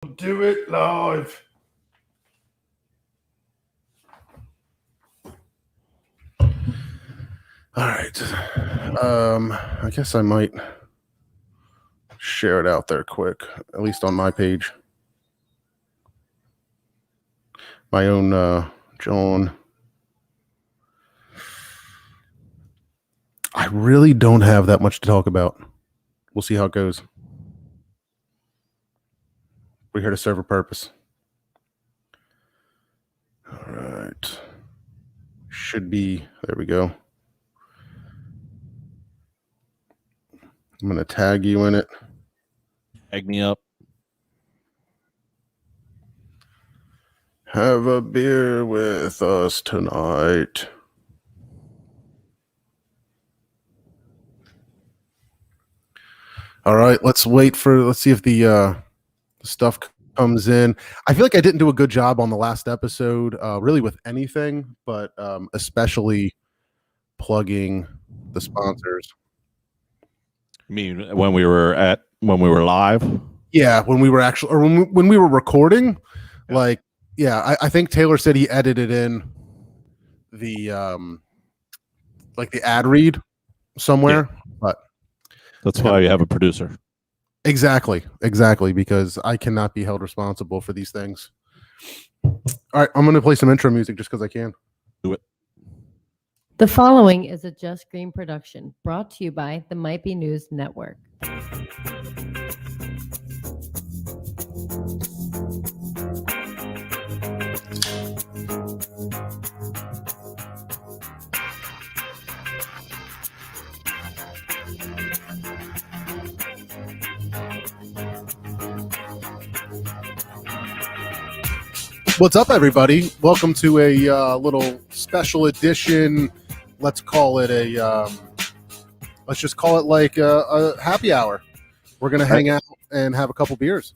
Do it live. All right. I guess I might share it out there quick, at least on my page. My own John. I really don't have that much to talk about. We'll see how it goes. We're here to serve a purpose. All right. Should be. There we go. I'm going to tag you in it. Tag me up. Have a beer with us tonight. All right, let's see if the stuff comes in. I feel like I didn't do a good job on the last episode, really with anything, but especially plugging the sponsors. You mean when we were live? Yeah, when we were actually, or when we were recording, yeah. I think Taylor said he edited in the like the ad read somewhere, but that's why you have a producer. Exactly, because I cannot be held responsible for these things. All right, I'm going to play some intro music just because I can. Do it. The following is a Just Green production brought to you by the Might Be News Network. What's up, everybody? Welcome to a little special edition. Let's call it let's just call it like a happy hour. We're gonna hang out and have a couple beers.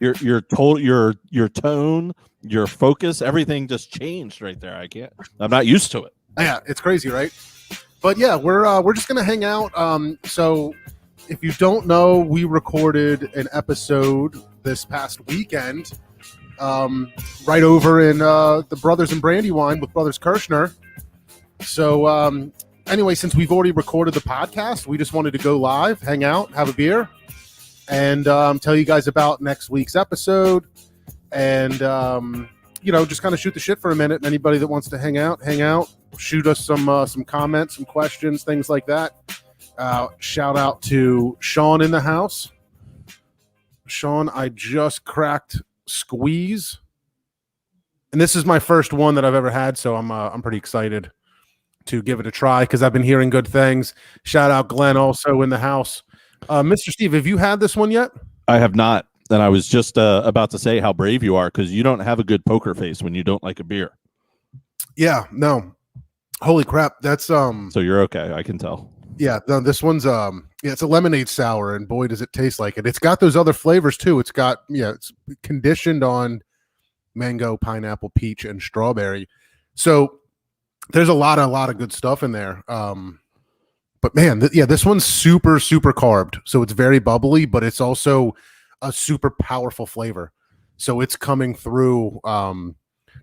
Your tone, your focus, everything just changed right there. I'm not used to it. Yeah, it's crazy, right? But yeah, we're just gonna hang out. So if you don't know, we recorded an episode this past weekend. Right over in the Brothers and Brandywine with Brothers Kirshner. So anyway, since we've already recorded the podcast, we just wanted to go live, hang out, have a beer, and tell you guys about next week's episode, and just kind of shoot the shit for a minute. Anybody that wants to hang out, shoot us some comments, some questions, things like that. Shout out to Sean in the house. Sean, I just cracked Squeeze, and this is my first one that I've ever had, so I'm pretty excited to give it a try because I've been hearing good things. Shout out Glenn also in the house. Mr. Steve, have you had this one yet? I have not, and I was just about to say how brave you are because you don't have a good poker face when you don't like a beer. Yeah, no. Holy crap, that's So you're okay, I can tell. Yeah, no, this one's it's a lemonade sour, and boy does it taste like it. It's got those other flavors too. It's got it's conditioned on mango, pineapple, peach, and strawberry. So there's a lot of good stuff in there. But man, this one's super carbed. So it's very bubbly, but it's also a super powerful flavor. So it's coming through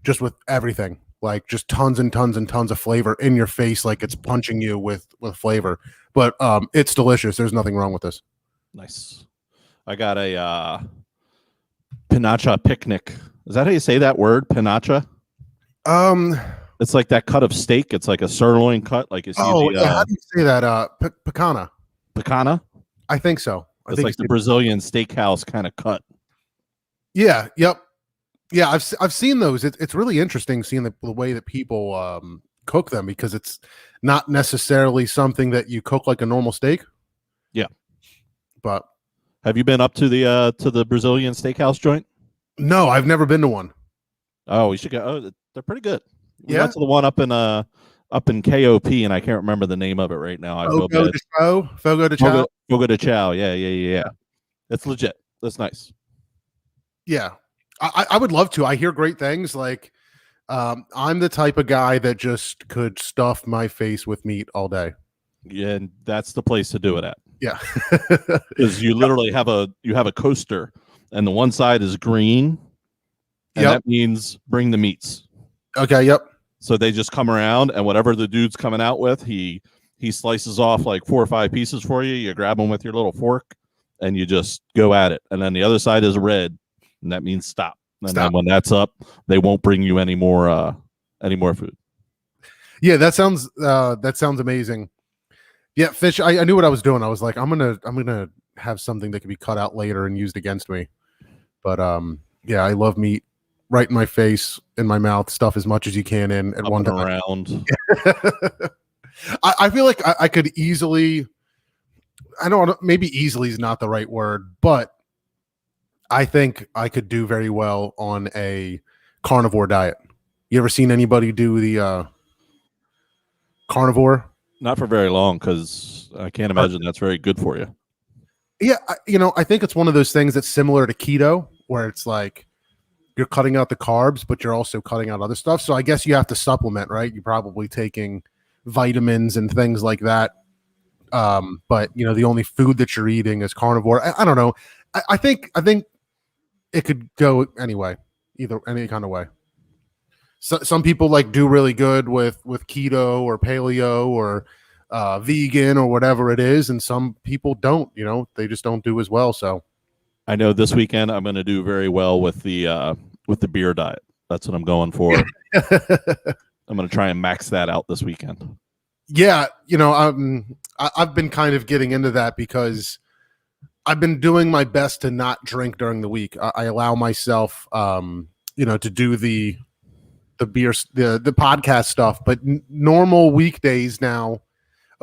just with everything. Like just tons and tons and tons of flavor in your face, like it's punching you with flavor. But it's delicious. There's nothing wrong with this. Nice. I got a pinacha picnic. Is that how you say that word, pinacha? It's like that cut of steak. It's like a sirloin cut. Like it's how do you say that? Picana. Picana? I think so. It's like the Brazilian steakhouse kind of cut. Yeah. Yep. Yeah, I've seen those. It's really interesting seeing the way that people cook them because it's not necessarily something that you cook like a normal steak. Yeah. But have you been up to the Brazilian steakhouse joint? No, I've never been to one. Oh, we should go. Oh, they're pretty good. We went to the one up in KOP, and I can't remember the name of it right now. Fogo de Chao. Fogo de Chao. Yeah. It's legit. That's nice. Yeah. I would love to. I hear great things. Like, I'm the type of guy that just could stuff my face with meat all day. Yeah, and that's the place to do it at. Yeah, because you literally have a coaster and the one side is green, and that means bring the meats. Okay, yep. So they just come around, and whatever the dude's coming out with, he slices off like 4 or 5 pieces for you. You grab them with your little fork, and you just go at it. And then the other side is red, and that means stop. And then when that's up, they won't bring you any more food. Yeah, that sounds amazing. Yeah, Fish. I knew what I was doing. I was like, I'm gonna have something that can be cut out later and used against me. But yeah, I love meat. Right in my face, in my mouth, stuff as much as you can in at one time. Around. I feel like I could easily. I don't. Maybe easily is not the right word, but I think I could do very well on a carnivore diet. You ever seen anybody do the carnivore? Not for very long, because I can't imagine that's very good for you. Yeah, I think it's one of those things that's similar to keto, where it's like you're cutting out the carbs, but you're also cutting out other stuff. So I guess you have to supplement, right? You're probably taking vitamins and things like that. But the only food that you're eating is carnivore. I don't know. I think it could go anyway, any kind of way. So some people do really good with keto or paleo or vegan or whatever it is, and some people don't. They just don't do as well. So I know this weekend I'm going to do very well with the beer diet. That's what I'm going for. I'm going to try and max that out this weekend. Yeah, I've been kind of getting into that because I've been doing my best to not drink during the week. I allow myself, to do the beer, the podcast stuff, but normal weekdays now.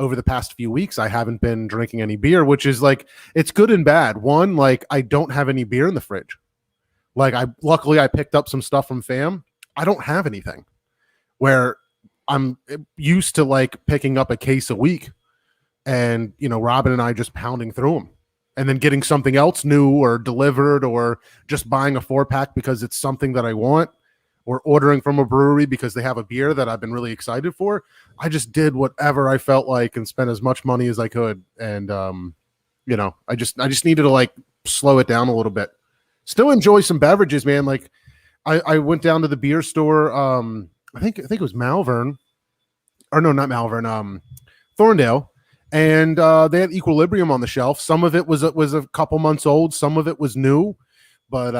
Over the past few weeks, I haven't been drinking any beer, which is it's good and bad. One, I don't have any beer in the fridge. Luckily I picked up some stuff from fam. I don't have anything where I'm used to picking up a case a week and, Robin and I just pounding through them and then getting something else new or delivered or just buying a 4-pack because it's something that I want. Or ordering from a brewery because they have a beer that I've been really excited for. I just did whatever I felt like and spent as much money as I could. And, I just needed to slow it down a little bit. Still enjoy some beverages, man. I went down to the beer store. I think it was Malvern, or no, not Malvern, Thorndale. And they had Equilibrium on the shelf. Some of it was a couple months old. Some of it was new, but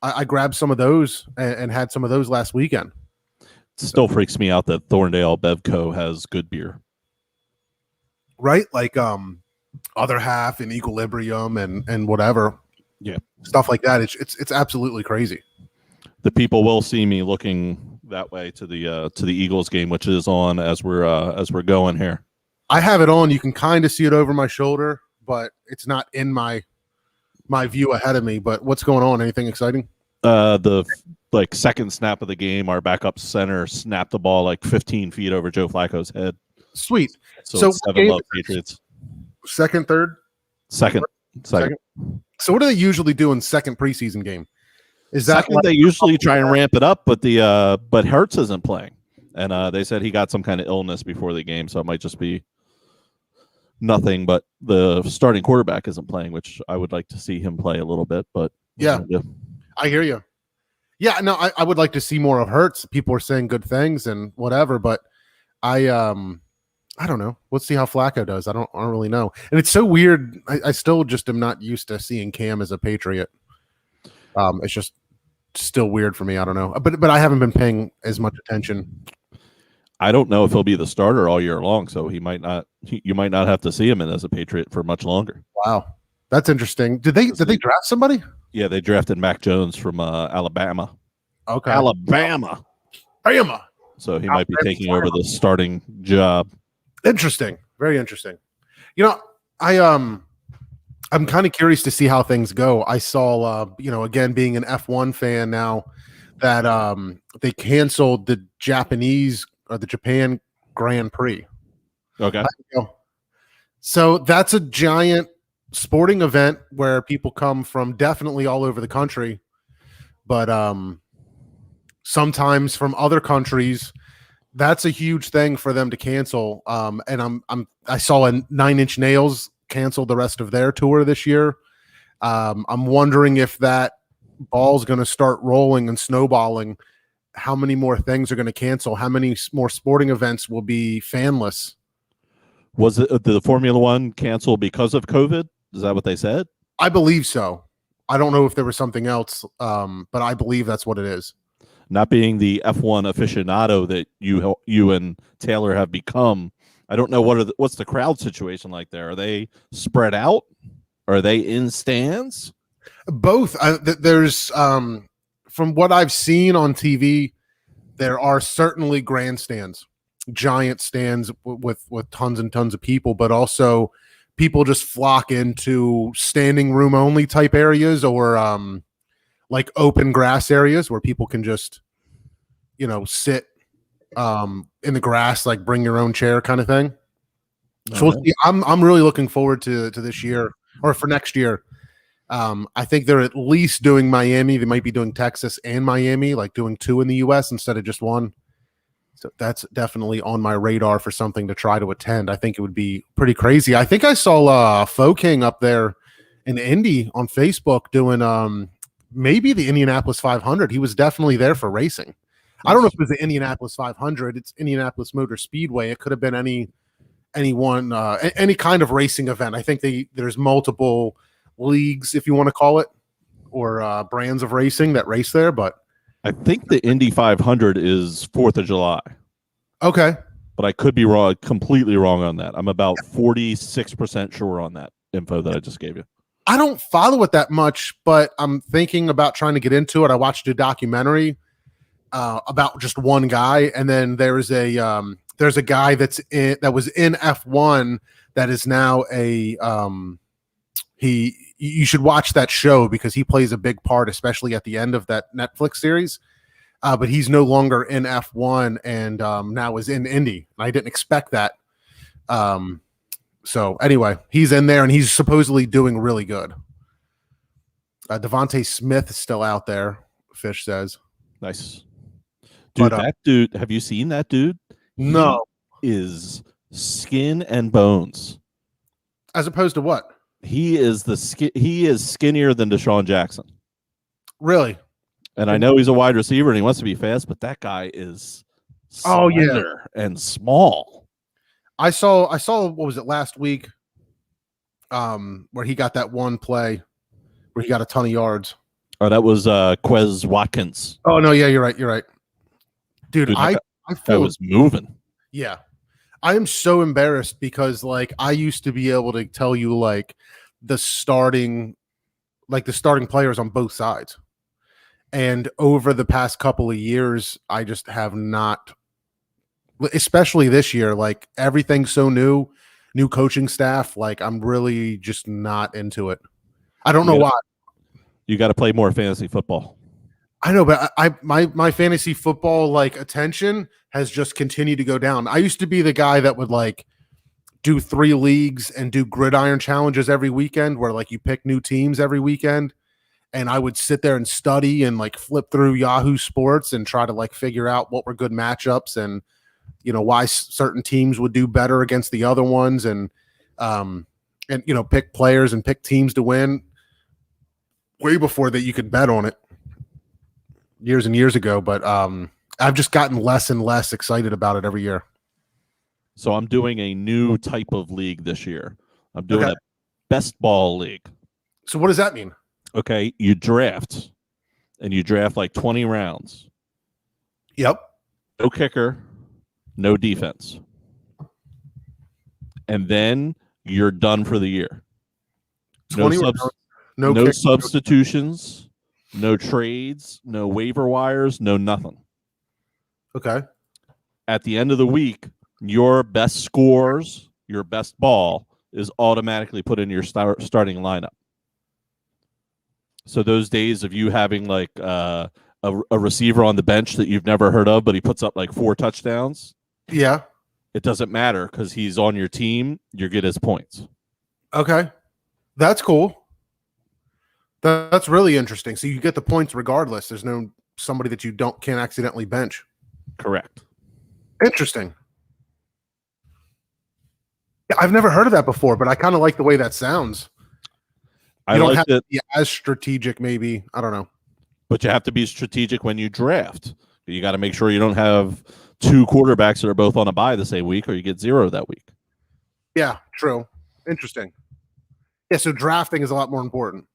I grabbed some of those and had some of those last weekend. It still freaks me out that Thorndale Bevco has good beer. Right? Other Half and Equilibrium and whatever. Yeah. Stuff like that. It's absolutely crazy. The people will see me looking that way to the Eagles game, which is on as we're going here. I have it on. You can kind of see it over my shoulder, but it's not in my view ahead of me. But what's going on? Anything exciting? The second snap of the game, our backup center snapped the ball 15 feet over Joe Flacco's head. Sweet. So it's 7-0 Patriots. Second, third? Second. So what do they usually do in second preseason game? Is that second, they usually try and ramp it up, but Hurts isn't playing. And they said he got some kind of illness before the game, so it might just be nothing, but the starting quarterback isn't playing, which I would like to see him play a little bit. But yeah, I hear you. Yeah, no, I would like to see more of Hurts. People are saying good things and whatever, but I don't know. Let's see how Flacco does. I don't really know. And it's so weird. I still just am not used to seeing Cam as a Patriot. It's just still weird for me. I don't know, but I haven't been paying as much attention. I don't know if he'll be the starter all year long, so he might not. You might not have to see him as a Patriot for much longer. Wow, that's interesting. Did they draft somebody? Yeah, they drafted Mac Jones from Alabama. Okay, Alabama. So he might be taking over the starting job. Interesting, very interesting. I'm kind of curious to see how things go. I saw, again, being an F1 fan now, that they canceled the Japan Grand Prix. Okay. So that's a giant sporting event where people come from definitely all over the country, but sometimes from other countries. That's a huge thing for them to cancel. And I saw a 9 Inch Nails canceled the rest of their tour this year. I'm wondering if that ball's going to start rolling and snowballing. How many more things are going to cancel? How many more sporting events will be fanless? Was it the Formula One canceled because of COVID? Is that what they said? I believe so. I don't know if there was something else, but I believe that's what it is. Not being the F1 aficionado that you and Taylor have become, I don't know what's the crowd situation like there. Are they spread out? Are they in stands? Both. There's from what I've seen on TV, there are certainly grandstands, giant stands with tons and tons of people, but also people just flock into standing room only type areas or like open grass areas where people can just, sit in the grass, like bring your own chair kind of thing. So we'll see. I'm really looking forward to this year or for next year. I think they're at least doing Miami. They might be doing Texas and Miami, like doing 2 in the US instead of just 1. So that's definitely on my radar for something to try to attend. I think it would be pretty crazy. I think I saw Faux King up there in Indy on Facebook doing maybe the Indianapolis 500. He was definitely there for racing. Nice. I don't know if it was the Indianapolis 500. It's Indianapolis Motor Speedway. It could have been any kind of racing event. I think there's multiple leagues, if you want to call it, or brands of racing that race there, but I think the Indy 500 is 4th of July. Okay. But I could be wrong, completely wrong on that. I'm about 46% sure on that info that I just gave you. I don't follow it that much, but I'm thinking about trying to get into it. I watched a documentary about just one guy, and then there's a guy that was in F1 that is now you should watch that show because he plays a big part, especially at the end of that Netflix series. But he's no longer in F1 and now is in Indy. I didn't expect that. So anyway, he's in there and he's supposedly doing really good. Devontae Smith is still out there, Fish says. Nice. Dude, that dude, have you seen that dude? No. He is skin and bones. As opposed to what? He is skinnier than Deshaun Jackson. Really? And I know he's a wide receiver and he wants to be fast, but that guy is slender and small. I saw what was it last week? Where he got that one play where he got a ton of yards. Oh, that was Quez Watkins. Oh no, yeah, you're right. Dude, I was moving. Yeah. I am so embarrassed because like I used to be able to tell you like the starting players on both sides. And over the past couple of years, I just have not, especially this year, like everything's so new coaching staff. Like I'm really just not into it. I don't know why. You got to play more fantasy football. I know, but my fantasy football like attention has just continued to go down. I used to be the guy that would like do 3 leagues and do gridiron challenges every weekend where like you pick new teams every weekend. And I would sit there and study and like flip through Yahoo Sports and try to like figure out what were good matchups and, why certain teams would do better against the other ones and pick players and pick teams to win way before that you could bet on it years and years ago. But I've just gotten less and less excited about it every year. So I'm doing a new type of league this year. I'm doing a best ball league. So what does that mean? Okay, you draft, and you draft like 20 rounds. Yep. No kicker, no defense. And then you're done for the year. No substitutions, no trades, no waiver wires, no nothing. Okay. At the end of the week, your best scores, your best ball is automatically put in your starting lineup. So those days of you having like a receiver on the bench that you've never heard of, but he puts up like 4 touchdowns. Yeah. It doesn't matter because he's on your team. You get his points. Okay. That's cool. That's really interesting. So you get the points regardless. There's no somebody that you can't accidentally bench. Correct. Interesting. Yeah, I've never heard of that before, but I kind of like the way that sounds. You don't have to be as strategic, maybe. I don't know. But you have to be strategic when you draft. You got to make sure you don't have two quarterbacks that are both on a bye the same week, or you get 0 that week. Yeah, true. Interesting. Yeah, so drafting is a lot more important.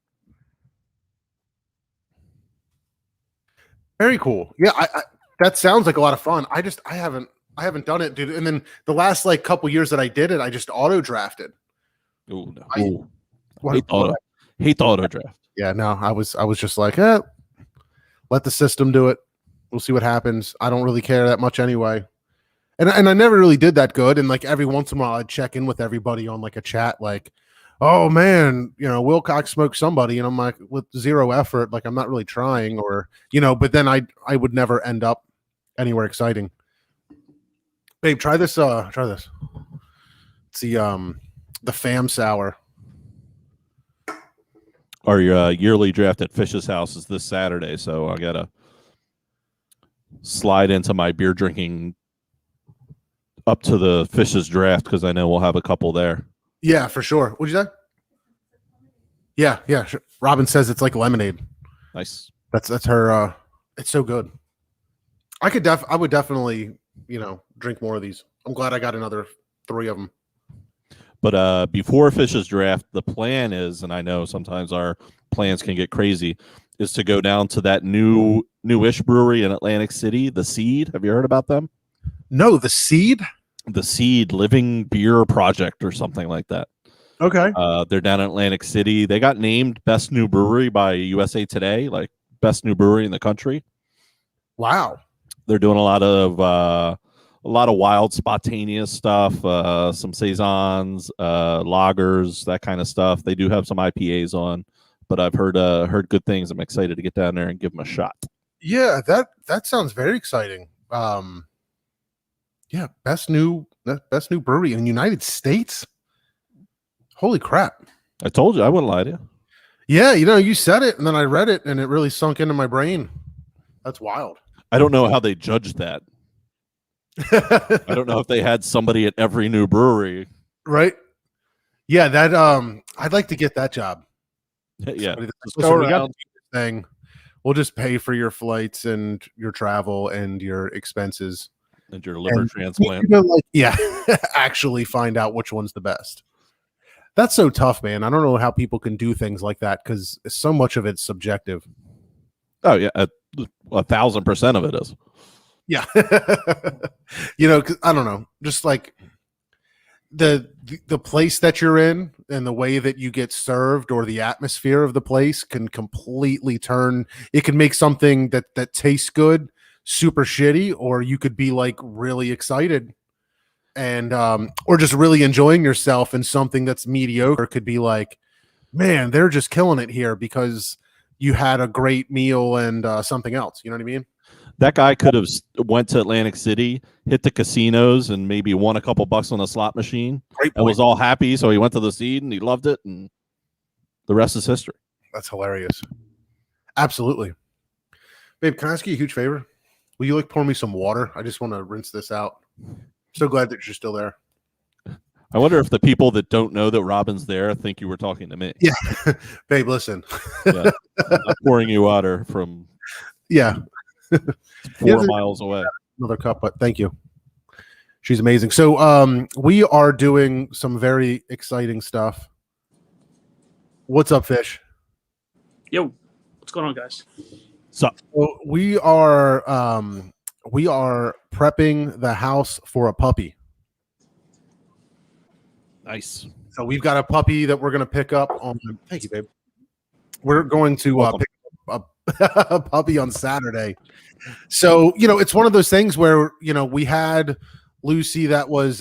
Very cool. Yeah, I that sounds like a lot of fun. I haven't done it, dude. And then the last like couple years that I did it, I just auto drafted. Oh no. Hate the auto draft. Yeah, no, I was just like, let the system do it. We'll see what happens. I don't really care that much anyway. And I never really did that good. And like every once in a while I'd check in with everybody on like a chat, like, oh man, Wilcox smoked somebody, and I'm like, with 0 effort, like I'm not really trying, or but then I would never end up anywhere exciting. Babe, try this. Try this. It's the fam sour. Our yearly draft at Fish's house is this Saturday, so I gotta slide into my beer drinking up to the Fish's draft because I know we'll have a couple there. Yeah, for sure. What'd you say? Yeah. Sure. Robin says it's like lemonade. Nice. That's her. It's so good. I would definitely drink more of these. I'm glad I got another 3 of them. But before Fish's draft, the plan is, and I know sometimes our plans can get crazy, is to go down to that newish brewery in Atlantic City, The Seed. Have you heard about them? No, The Seed? The Seed Living Beer Project or something like that. Okay. They're down in Atlantic City. They got named Best New Brewery by USA Today, like Best New Brewery in the country. Wow. They're doing a lot of wild, spontaneous stuff, some saisons, lagers, that kind of stuff. They do have some IPAs on, but I've heard good things. I'm excited to get down there and give them a shot. Yeah, that sounds very exciting. Yeah, best new brewery in the United States. Holy crap! I told you, I wouldn't lie to you. Yeah, you said it, and then I read it, and it really sunk into my brain. That's wild. I don't know how they judged that. I don't know if they had somebody at every new brewery. Right. Yeah, that I'd like to get that job. Yeah. Listen, we got this thing. We'll just pay for your flights and your travel and your expenses. And your liver transplant. Actually find out which one's the best. That's so tough, man. I don't know how people can do things like that because so much of it's subjective. Oh, yeah. 1,000% of it is. Yeah. 'Cause I don't know. Just like the place that you're in and the way that you get served or the atmosphere of the place can completely turn. It can make something that tastes good super shitty, or you could be like really excited and or just really enjoying yourself, and something that's mediocre could be like, man, they're just killing it here because you had a great meal and something else. You know what I mean? That guy could have went to Atlantic City, hit the casinos, and maybe won a couple bucks on a slot machine. And was all happy, so he went to the Seed and he loved it, and the rest is history. That's hilarious. Absolutely. Babe, can I ask you a huge favor? Will you pour me some water? I just want to rinse this out. So glad that you're still there. I wonder if the people that don't know that Robin's there think you were talking to me. Yeah. Babe, listen. Yeah. I'm pouring you water from 4 miles away. Another cup, but thank you. She's amazing. So we are doing some very exciting stuff. What's up, Fish? Yo, what's going on, guys? So we are prepping the house for a puppy. Nice. So we've got a puppy that we're going to pick up on. Thank you, babe. We're going to pick up a puppy on Saturday. So, it's one of those things where, we had Lucy that was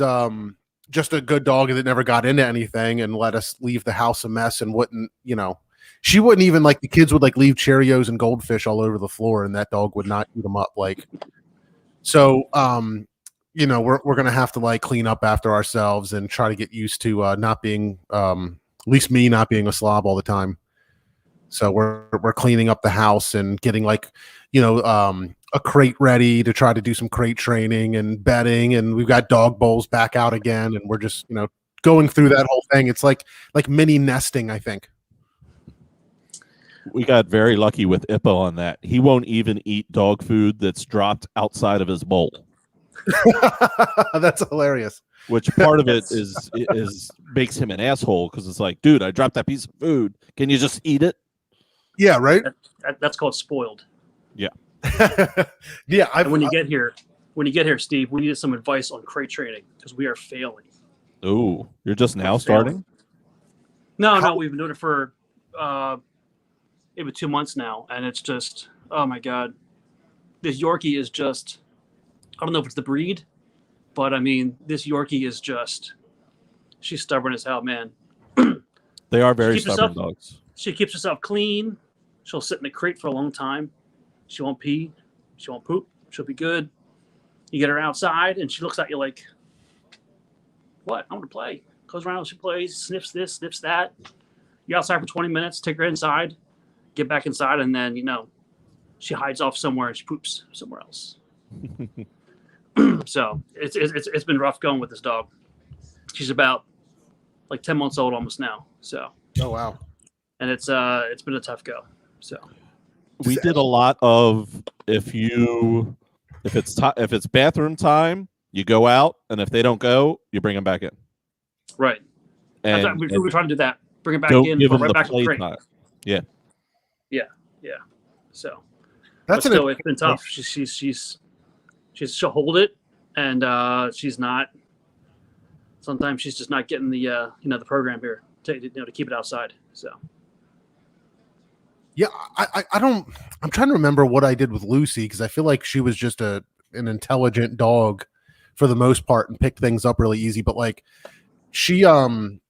just a good dog that never got into anything and let us leave the house a mess and wouldn't, she wouldn't even the kids would leave Cheerios and goldfish all over the floor and that dog would not eat them up. So, we're going to have to clean up after ourselves and try to get used to not being, at least me not being a slob all the time. So we're cleaning up the house and getting a crate ready to try to do some crate training and bedding, and we've got dog bowls back out again, and we're just going through that whole thing. It's like mini nesting, I think. We got very lucky with Ippo on that. He won't even eat dog food that's dropped outside of his bowl. That's hilarious. Which part of it is makes him an asshole because it's like, dude, I dropped that piece of food. Can you just eat it? Yeah, right. That's called spoiled. Yeah. Yeah. And when you get here, Steve, we needed some advice on crate training because we are failing. Oh, you're just now starting? No, we've been doing it for maybe 2 months now, and it's just, oh my god, this Yorkie is just, I don't know if it's the breed, but I mean, this Yorkie is just, she's stubborn as hell, man. They are very stubborn dogs. She keeps herself clean. She'll sit in the crate for a long time. She won't pee. She won't poop. She'll be good. You get her outside, and she looks at you like, what? I want to play. Goes around, she plays, sniffs this, sniffs that. You're outside for 20 minutes, take her inside, get back inside, and then, she hides off somewhere and she poops somewhere else. So it's been rough going with this dog. She's about like 10 months old almost now. So. Oh, wow. And it's been a tough go. So. We did a lot of if it's bathroom time, you go out, and if they don't go, you bring them back in. Right. And we were trying to do that. Bring it back don't in, give them right the back to the play crate. time. Yeah. So That's it's been tough. She'll hold it, and she's not. Sometimes she's just not getting the the program here to keep it outside. So. Yeah, I don't. I'm trying to remember what I did with Lucy because I feel like she was just an intelligent dog for the most part and picked things up really easy. But like she, I don't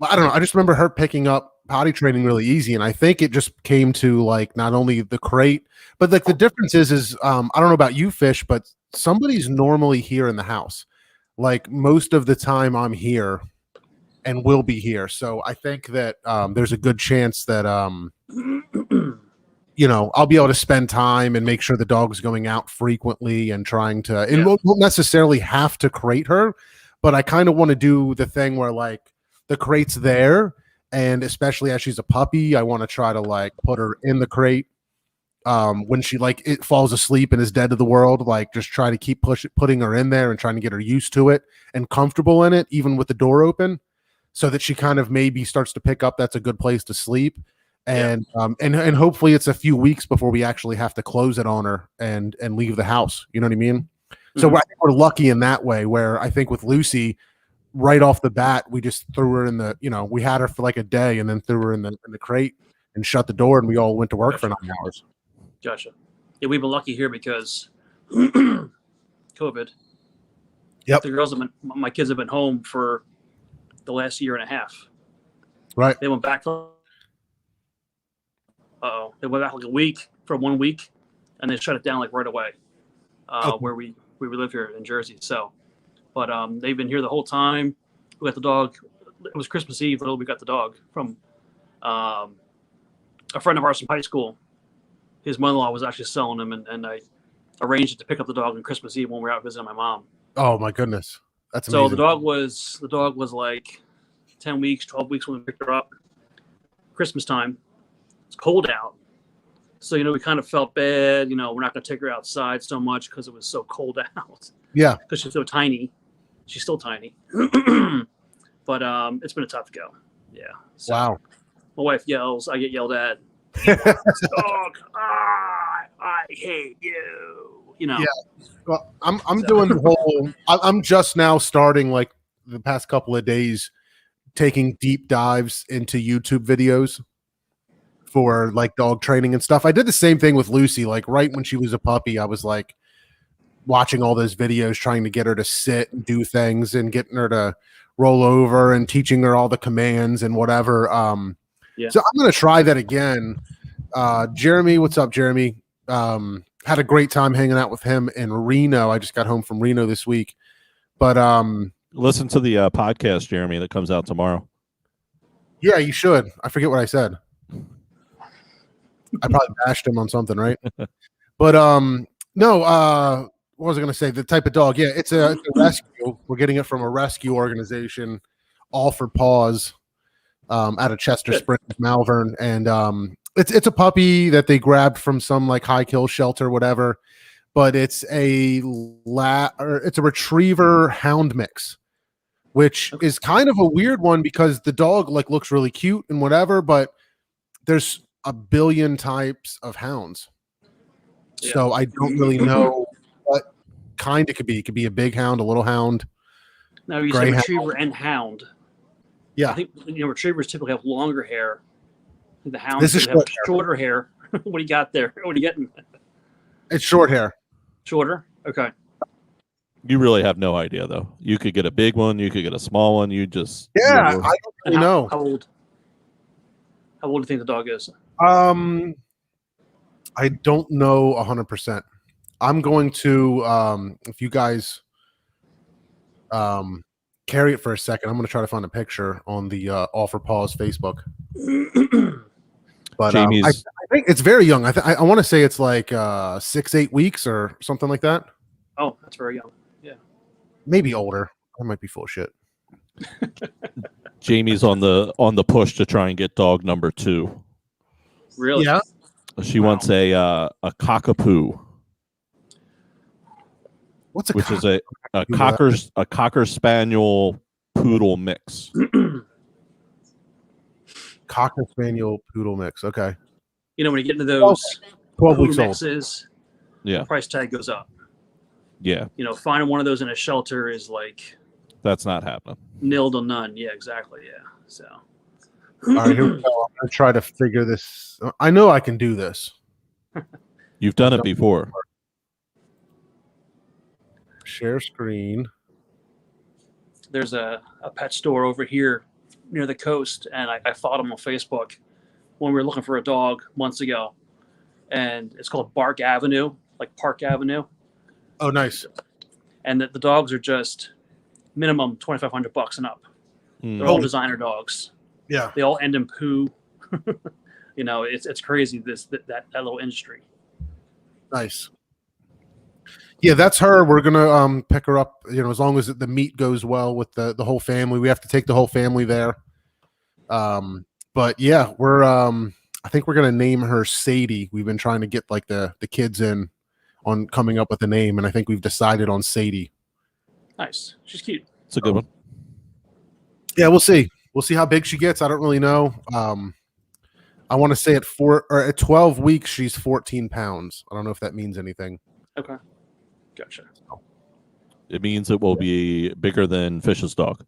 know. I just remember her picking up potty training really easy, and I think it just came to like not only the crate, but like the difference is I don't know about you, Fish, but somebody's normally here in the house. Like most of the time, I'm here and will be here. So I think that there's a good chance that I'll be able to spend time and make sure the dog's going out frequently and trying to, and won't necessarily have to crate her, but I kind of want to do the thing where like the crate's there. And especially as she's a puppy, I want to try to like put her in the crate when she like it falls asleep and is dead to the world, like just try to keep putting her in there and trying to get her used to it and comfortable in it, even with the door open, so that she kind of maybe starts to pick up that's a good place to sleep. And and hopefully it's a few weeks before we actually have to close it on her and leave the house. You know what I mean? So I think we're lucky in that way, where I think with Lucy, right off the bat, we just threw her in the, we had her for like a day and then threw her in the crate and shut the door and we all went to work for 9 hours. Gotcha. Yeah, we've been lucky here because COVID. Yep. My kids have been home for the last year and a half. Right. They went back. They went back like a week for 1 week, and they shut it down like right away. Where we live here in Jersey. So, but they've been here the whole time. We got the dog. It was Christmas Eve. We got the dog from a friend of ours from high school. His mother-in-law was actually selling him, and I arranged to pick up the dog on Christmas Eve when we were out visiting my mom. Oh my goodness, that's amazing. So the dog was like 10 weeks, 12 weeks when we picked her up. Christmas time, it's cold out, so we kind of felt bad. We're not going to take her outside so much because it was so cold out. Yeah, because she's so tiny. She's still tiny, but it's been a tough go. Yeah. So wow. My wife yells. I get yelled at. Dog, I hate you. Yeah. Well, I'm doing the whole. I'm just now starting, like the past couple of days, taking deep dives into YouTube videos for like dog training and stuff. I did the same thing with Lucy. Like right when she was a puppy, I was like watching all those videos, trying to get her to sit and do things and getting her to roll over and teaching her all the commands and whatever. So I'm going to try that again. Jeremy, what's up, Jeremy? Had a great time hanging out with him in Reno. I just got home from Reno this week. But listen to the podcast, Jeremy, that comes out tomorrow. Yeah, you should. I forget what I said. I probably bashed him on something, right? But no, what was I going to say? The type of dog. Yeah, it's a rescue. We're getting it from a rescue organization, All for Paws. Out of Chester Springs, Malvern, and it's a puppy that they grabbed from some like high kill shelter, whatever. But it's it's a retriever hound mix, which is kind of a weird one because the dog like looks really cute and whatever, but there's a billion types of hounds. Yeah. So I don't really know what kind it could be. It could be a big hound, a little hound. Now you said retriever and hound. Yeah. I think retrievers typically have longer hair. The hounds have shorter hair. What do you got there? What are you getting? It's short hair. Shorter? Okay. You really have no idea, though. You could get a big one. You could get a small one. You just I don't really know. How old do you think the dog is? I don't know 100%. I'm going to if you guys carry it for a second, I'm going to try to find a picture on the Offer Pause Facebook. But I think it's very young. I want to say it's like 6-8 weeks or something like that. Oh, that's very young. Yeah, maybe older. I might be full of shit. Jamie's on the push to try and get dog number 2. Really? Yeah. She wants a cockapoo. What's a which is a cocker spaniel poodle mix. Cocker spaniel poodle mix. Okay. When you get into those 12 weeks mixes, yeah, the price tag goes up. Yeah. Finding one of those in a shelter is like that's not happening. Nil to none. Yeah, exactly. Yeah. So. All right, here we go. I'm gonna try to figure this. I know I can do this. You've done it before. Share screen. There's a pet store over here near the coast, and I followed them on Facebook when we were looking for a dog months ago, and it's called Bark Avenue, like Park Avenue. Oh, nice. And the dogs are just minimum $2,500 and up. They're all designer dogs. Yeah, they all end in poo. It's crazy that little industry. Nice. Yeah, that's her. We're gonna pick her up. As long as the meet goes well with the whole family. We have to take the whole family there. But yeah, we're I think we're gonna name her Sadie. We've been trying to get like the kids in on coming up with a name, and I think we've decided on Sadie. Nice. She's cute. It's a good one. Yeah, we'll see. We'll see how big she gets. I don't really know. I want to say at 12 weeks she's 14 pounds. I don't know if that means anything. Okay. Gotcha. It means it will be bigger than Fish's dog.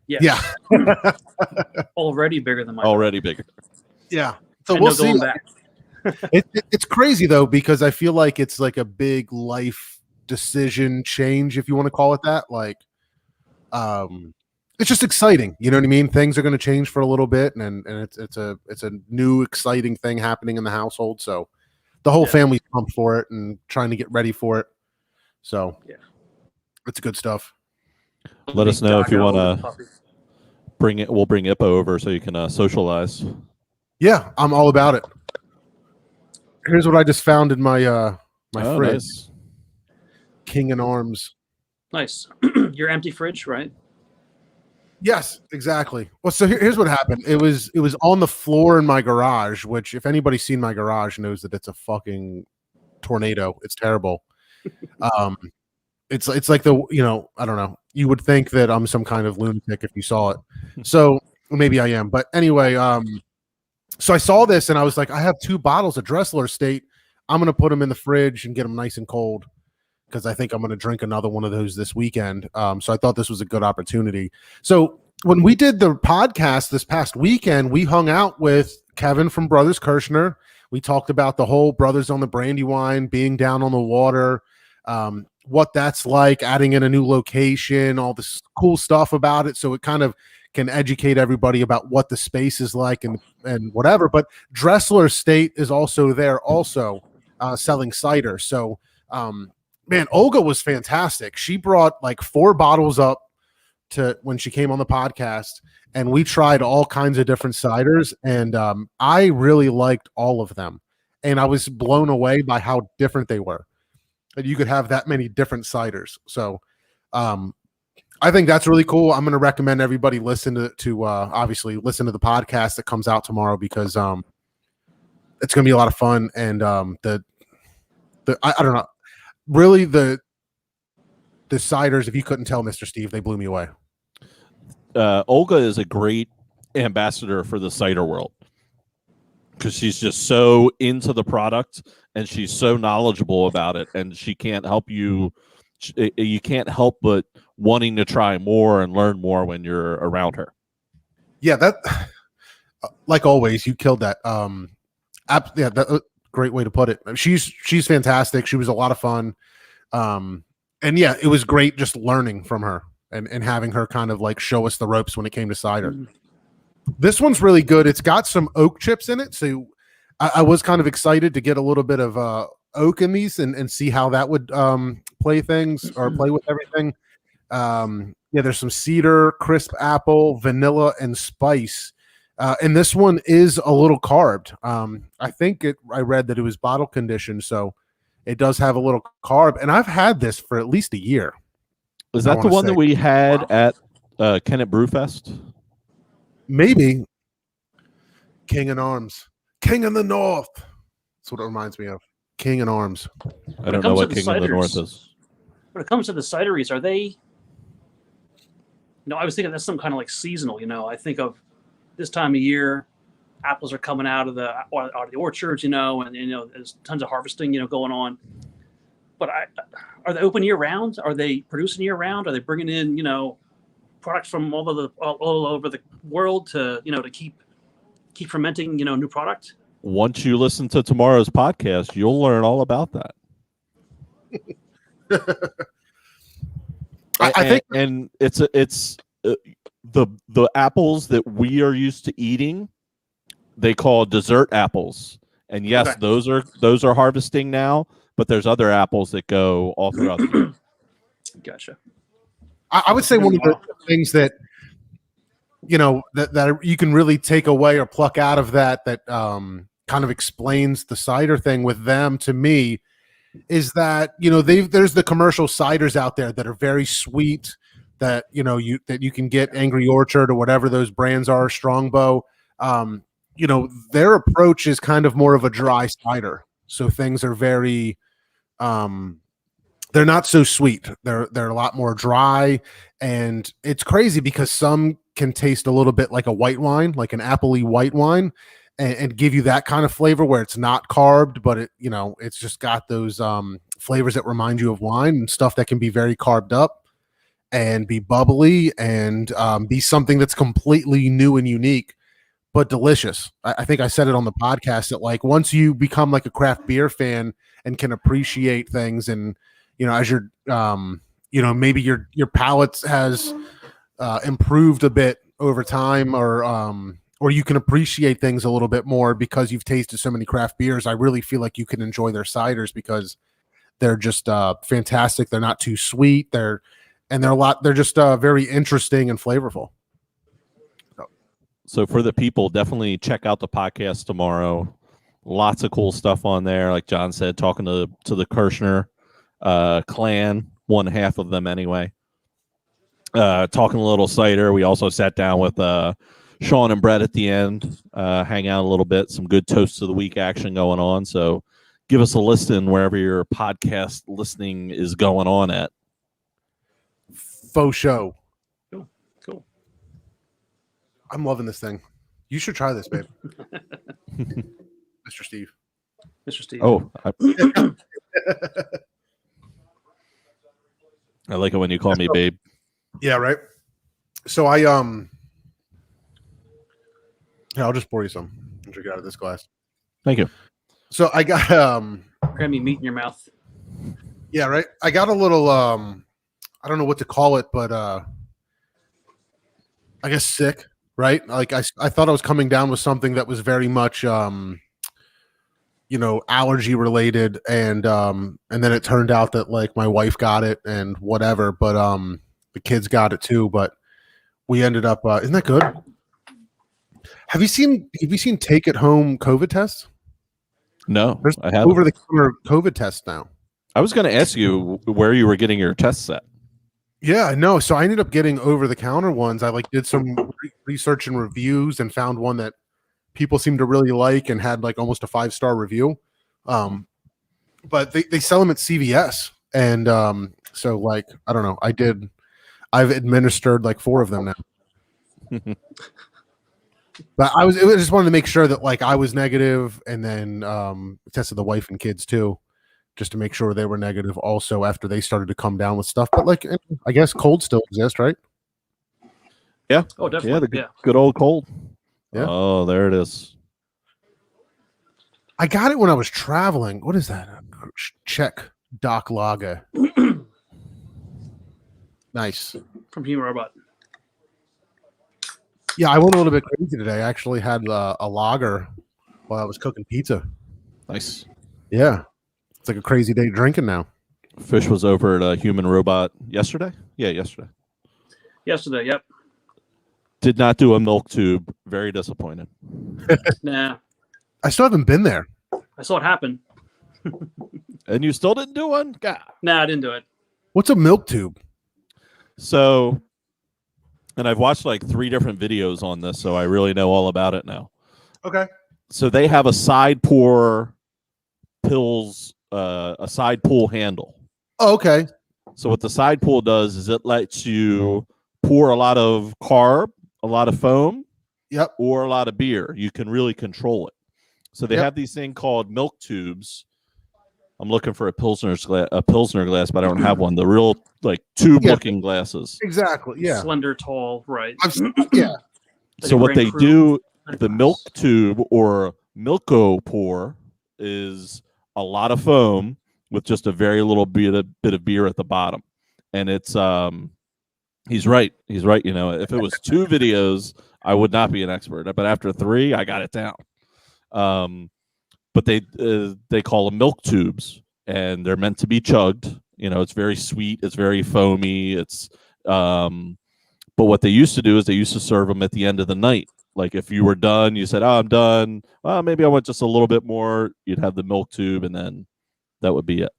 Yes. Yeah. Already bigger than my Already bigger. Yeah. So we'll see. Back. It's crazy though, because I feel like it's like a big life decision change, if you want to call it that. Like, it's just exciting. You know what I mean? Things are going to change for a little bit, and it's a new exciting thing happening in the household. So the whole family's pumped for it and trying to get ready for it. So yeah, it's good stuff. Let us know if you want to bring it. We'll bring Ippo over so you can socialize. Yeah, I'm all about it. Here's what I just found in my my fridge. Nice. King in Arms. Nice. Your empty fridge, right? Yes, exactly. Well, so here's what happened. It was on the floor in my garage, which if anybody's seen my garage knows that it's a fucking tornado. It's terrible. It's like the, I don't know. You would think that I'm some kind of lunatic if you saw it. So maybe I am. But anyway, so I saw this and I was like, I have 2 bottles of Dressler Estate. I'm going to put them in the fridge and get them nice and cold because I think I'm going to drink another one of those this weekend. So I thought this was a good opportunity. So when we did the podcast this past weekend, we hung out with Kevin from Brothers Kirshner. We talked about the whole Brothers on the Brandywine, being down on the water, what that's like, adding in a new location, all this cool stuff about it. So it kind of can educate everybody about what the space is like and whatever. But Dressler Estate is also there, selling cider. So, man, Olga was fantastic. She brought like 4 bottles up to when she came on the podcast, and we tried all kinds of different ciders, and I really liked all of them, and I was blown away by how different they were, that you could have that many different ciders. So I think that's really cool. I'm going to recommend everybody listen to obviously listen to the podcast that comes out tomorrow, because it's going to be a lot of fun. And I don't know, really the ciders. If you couldn't tell, Mr. Steve, they blew me away. Olga is a great ambassador for the cider world because she's just so into the product and she's so knowledgeable about it, and she can't help you. You can't help but wanting to try more and learn more when you're around her. Yeah, that like always, you killed that. Great way to put it. She's fantastic. She was a lot of fun. And yeah, it was great just learning from her and having her kind of like show us the ropes when it came to cider. Mm-hmm. This one's really good. It's got some oak chips in it, so I was kind of excited to get a little bit of oak in these and see how that would play things or play with everything. Yeah, there's some cedar, crisp apple, vanilla, and spice. And this one is a little carved. I think I read that it was bottle conditioned, so it does have a little carb. And I've had this for at least a year. Is that the one that we had at Kennett Brewfest? Maybe. King in Arms. King in the North. That's what it reminds me of. King in Arms. I don't know what King in the North is. When it comes to the cideries, are they... I was thinking that's some kind of like seasonal, I think of this time of year, apples are coming out of the orchards, and there's tons of harvesting, going on. But are they open year round? Are they producing year round? Are they bringing in, products from all over the world to, to keep fermenting, new product? Once you listen to tomorrow's podcast, you'll learn all about that. I think, and it's the apples that we are used to eating, they call dessert apples. And yes, okay, those are harvesting now, but there's other apples that go all throughout the year. Gotcha. I would say one of the things that that you can really take away or pluck out of that kind of explains the cider thing with them to me is that there's the commercial ciders out there that are very sweet that that you can get Angry Orchard or whatever those brands are, Strongbow. Their approach is kind of more of a dry cider, so things are very they're not so sweet. They're a lot more dry, and it's crazy because some can taste a little bit like a white wine, like an appley white wine, and give you that kind of flavor where it's not carved, but it's just got those flavors that remind you of wine and stuff that can be very carved up and be bubbly and be something that's completely new and unique, but delicious. I think I said it on the podcast that like once you become like a craft beer fan and can appreciate things, and as you're maybe your palate has improved a bit over time, or you can appreciate things a little bit more because you've tasted so many craft beers. I really feel like you can enjoy their ciders because they're just fantastic. They're not too sweet. They're just very interesting and flavorful. So for the people, definitely check out the podcast tomorrow. Lots of cool stuff on there. Like John said, talking to the Kirshner clan, one half of them anyway. Talking a little cider. We also sat down with Sean and Brett at the end, hang out a little bit. Some good Toasts of the Week action going on. So give us a listen wherever your podcast listening is going on at. Faux show. Cool. I'm loving this thing. You should try this, babe. Mr. Steve. Oh. I like it when you call me babe. Yeah, right. So I'll just pour you some and drink it out of this glass. Thank you. So I got Grammy meat in your mouth. Yeah, right. I got a little I don't know what to call it, but I guess sick, right? Like I thought I was coming down with something that was very much allergy related, and then it turned out that like my wife got it and whatever, but the kids got it too, but we ended up isn't that good? Have you seen take it home COVID tests? No, there's I haven't. Over the counter COVID tests now. I was going to ask you where you were getting your test set. Yeah, I know. So I ended up getting over the counter ones. I did some research and reviews and found one that people seem to really like and had like almost a 5-star review. But they sell them at CVS, and so like I don't know. I've administered like 4 of them now. But I just wanted to make sure that like I was negative, and then tested the wife and kids too, just to make sure they were negative also after they started to come down with stuff. But like I guess cold still exists, right? Yeah. Oh, definitely. Yeah, the good old cold. Yeah. Oh, there it is. I got it when I was traveling. What is that? Czech Doc Lager. Nice. From Human Robot. Yeah, I went a little bit crazy today. I actually had a lager while I was cooking pizza. Nice. Yeah. It's like a crazy day drinking now. Fish was over at Human Robot yesterday? Yeah, yesterday. Yesterday, yep. Did not do a milk tube. Very disappointed. Nah. I still haven't been there. I saw it happen. And you still didn't do one? God. Nah, I didn't do it. What's a milk tube? So, and I've watched like 3 different videos on this, so I really know all about it now. Okay. So they have a side pour pills, a side pull handle. Oh, okay. So what the side pull does is it lets you pour a lot of carb, a lot of foam, Yep. or a lot of beer. You can really control it. So they Yep. have these thing called milk tubes. I'm looking for a Pilsner glass, but I don't have one. The real like tube-looking glasses. Exactly. Yeah. Slender, tall, right. Yeah. Like So a what they Grand do, Cru. the milk tube or Milko pour is a lot of foam with just a very little bit of beer at the bottom, and it's he's right. You know, if it was 2 videos, I would not be an expert, but after 3, I got it down. But they call them milk tubes, and they're meant to be chugged. You know, it's very sweet, it's very foamy. It's but what they used to do is they used to serve them at the end of the night. Like if you were done, you said, "Oh, I'm done. Well, maybe I want just a little bit more." You'd have the milk tube, and then that would be it.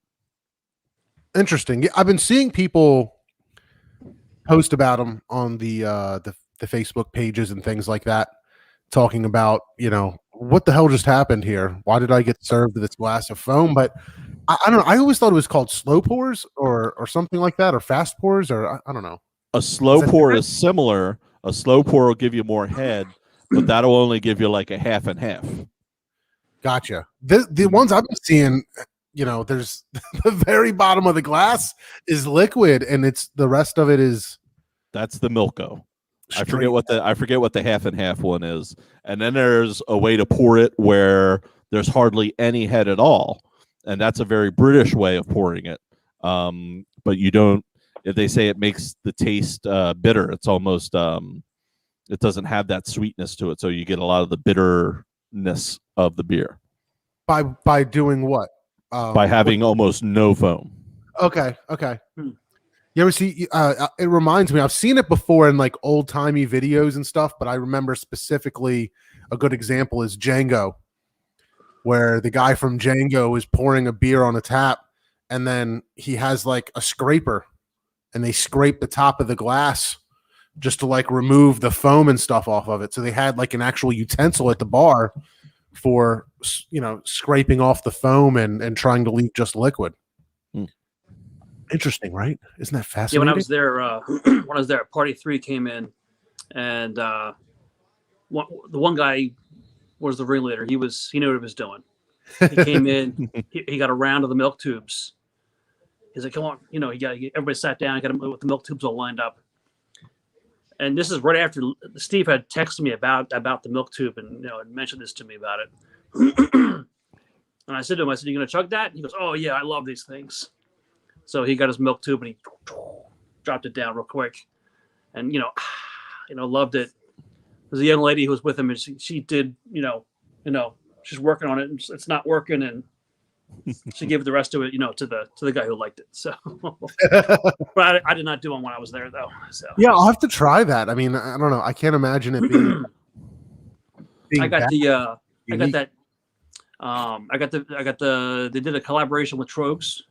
Interesting. Yeah, I've been seeing people post about them on the Facebook pages and things like that, talking about, you know, what the hell just happened here? Why did I get served this glass of foam? But I don't know. I always thought it was called slow pours or something like that, or fast pours, or I don't know. A slow pour different? is similar. A slow pour will give you more head, but that'll only give you like a half and half. Gotcha. The ones I've been seeing, you know, there's the very bottom of the glass is liquid, and it's the rest of it is. That's the Milko. I straight. forget what the half and half one is. And then there's a way to pour it where there's hardly any head at all, and that's a very British way of pouring it. But you don't. If they say it makes the taste bitter, it's almost it doesn't have that sweetness to it, so you get a lot of the bitterness of the beer By doing what? by having almost no foam. Okay. You ever see? It reminds me. I've seen it before in like old timey videos and stuff, but I remember specifically a good example is Django, where the guy from Django is pouring a beer on a tap, and then he has like a scraper, and they scrape the top of the glass just to like remove the foam and stuff off of it. So they had like an actual utensil at the bar for, you know, scraping off the foam and trying to leave just liquid. Interesting, right? Isn't that fascinating? Yeah, when I was there, Party 3 came in, and the one guy was the ringleader. He knew what he was doing. He came in, he got a round of the milk tubes. He's like, "Come on, you know, everybody sat down, got him with the milk tubes all lined up." And this is right after Steve had texted me about the milk tube, and you know, had mentioned this to me about it. And I said to him, "You gonna chug that?" He goes, "Oh yeah, I love these things." So he got his milk tube and he dropped it down real quick, and you know, loved it. There's a young lady who was with him, and she did, you know, she's working on it, and it's not working, and she gave the rest of it, you know, to the guy who liked it. So, but I did not do one when I was there, though. So yeah, I'll have to try that. I mean, I don't know. I can't imagine it being. I got the. They did a collaboration with Trogs.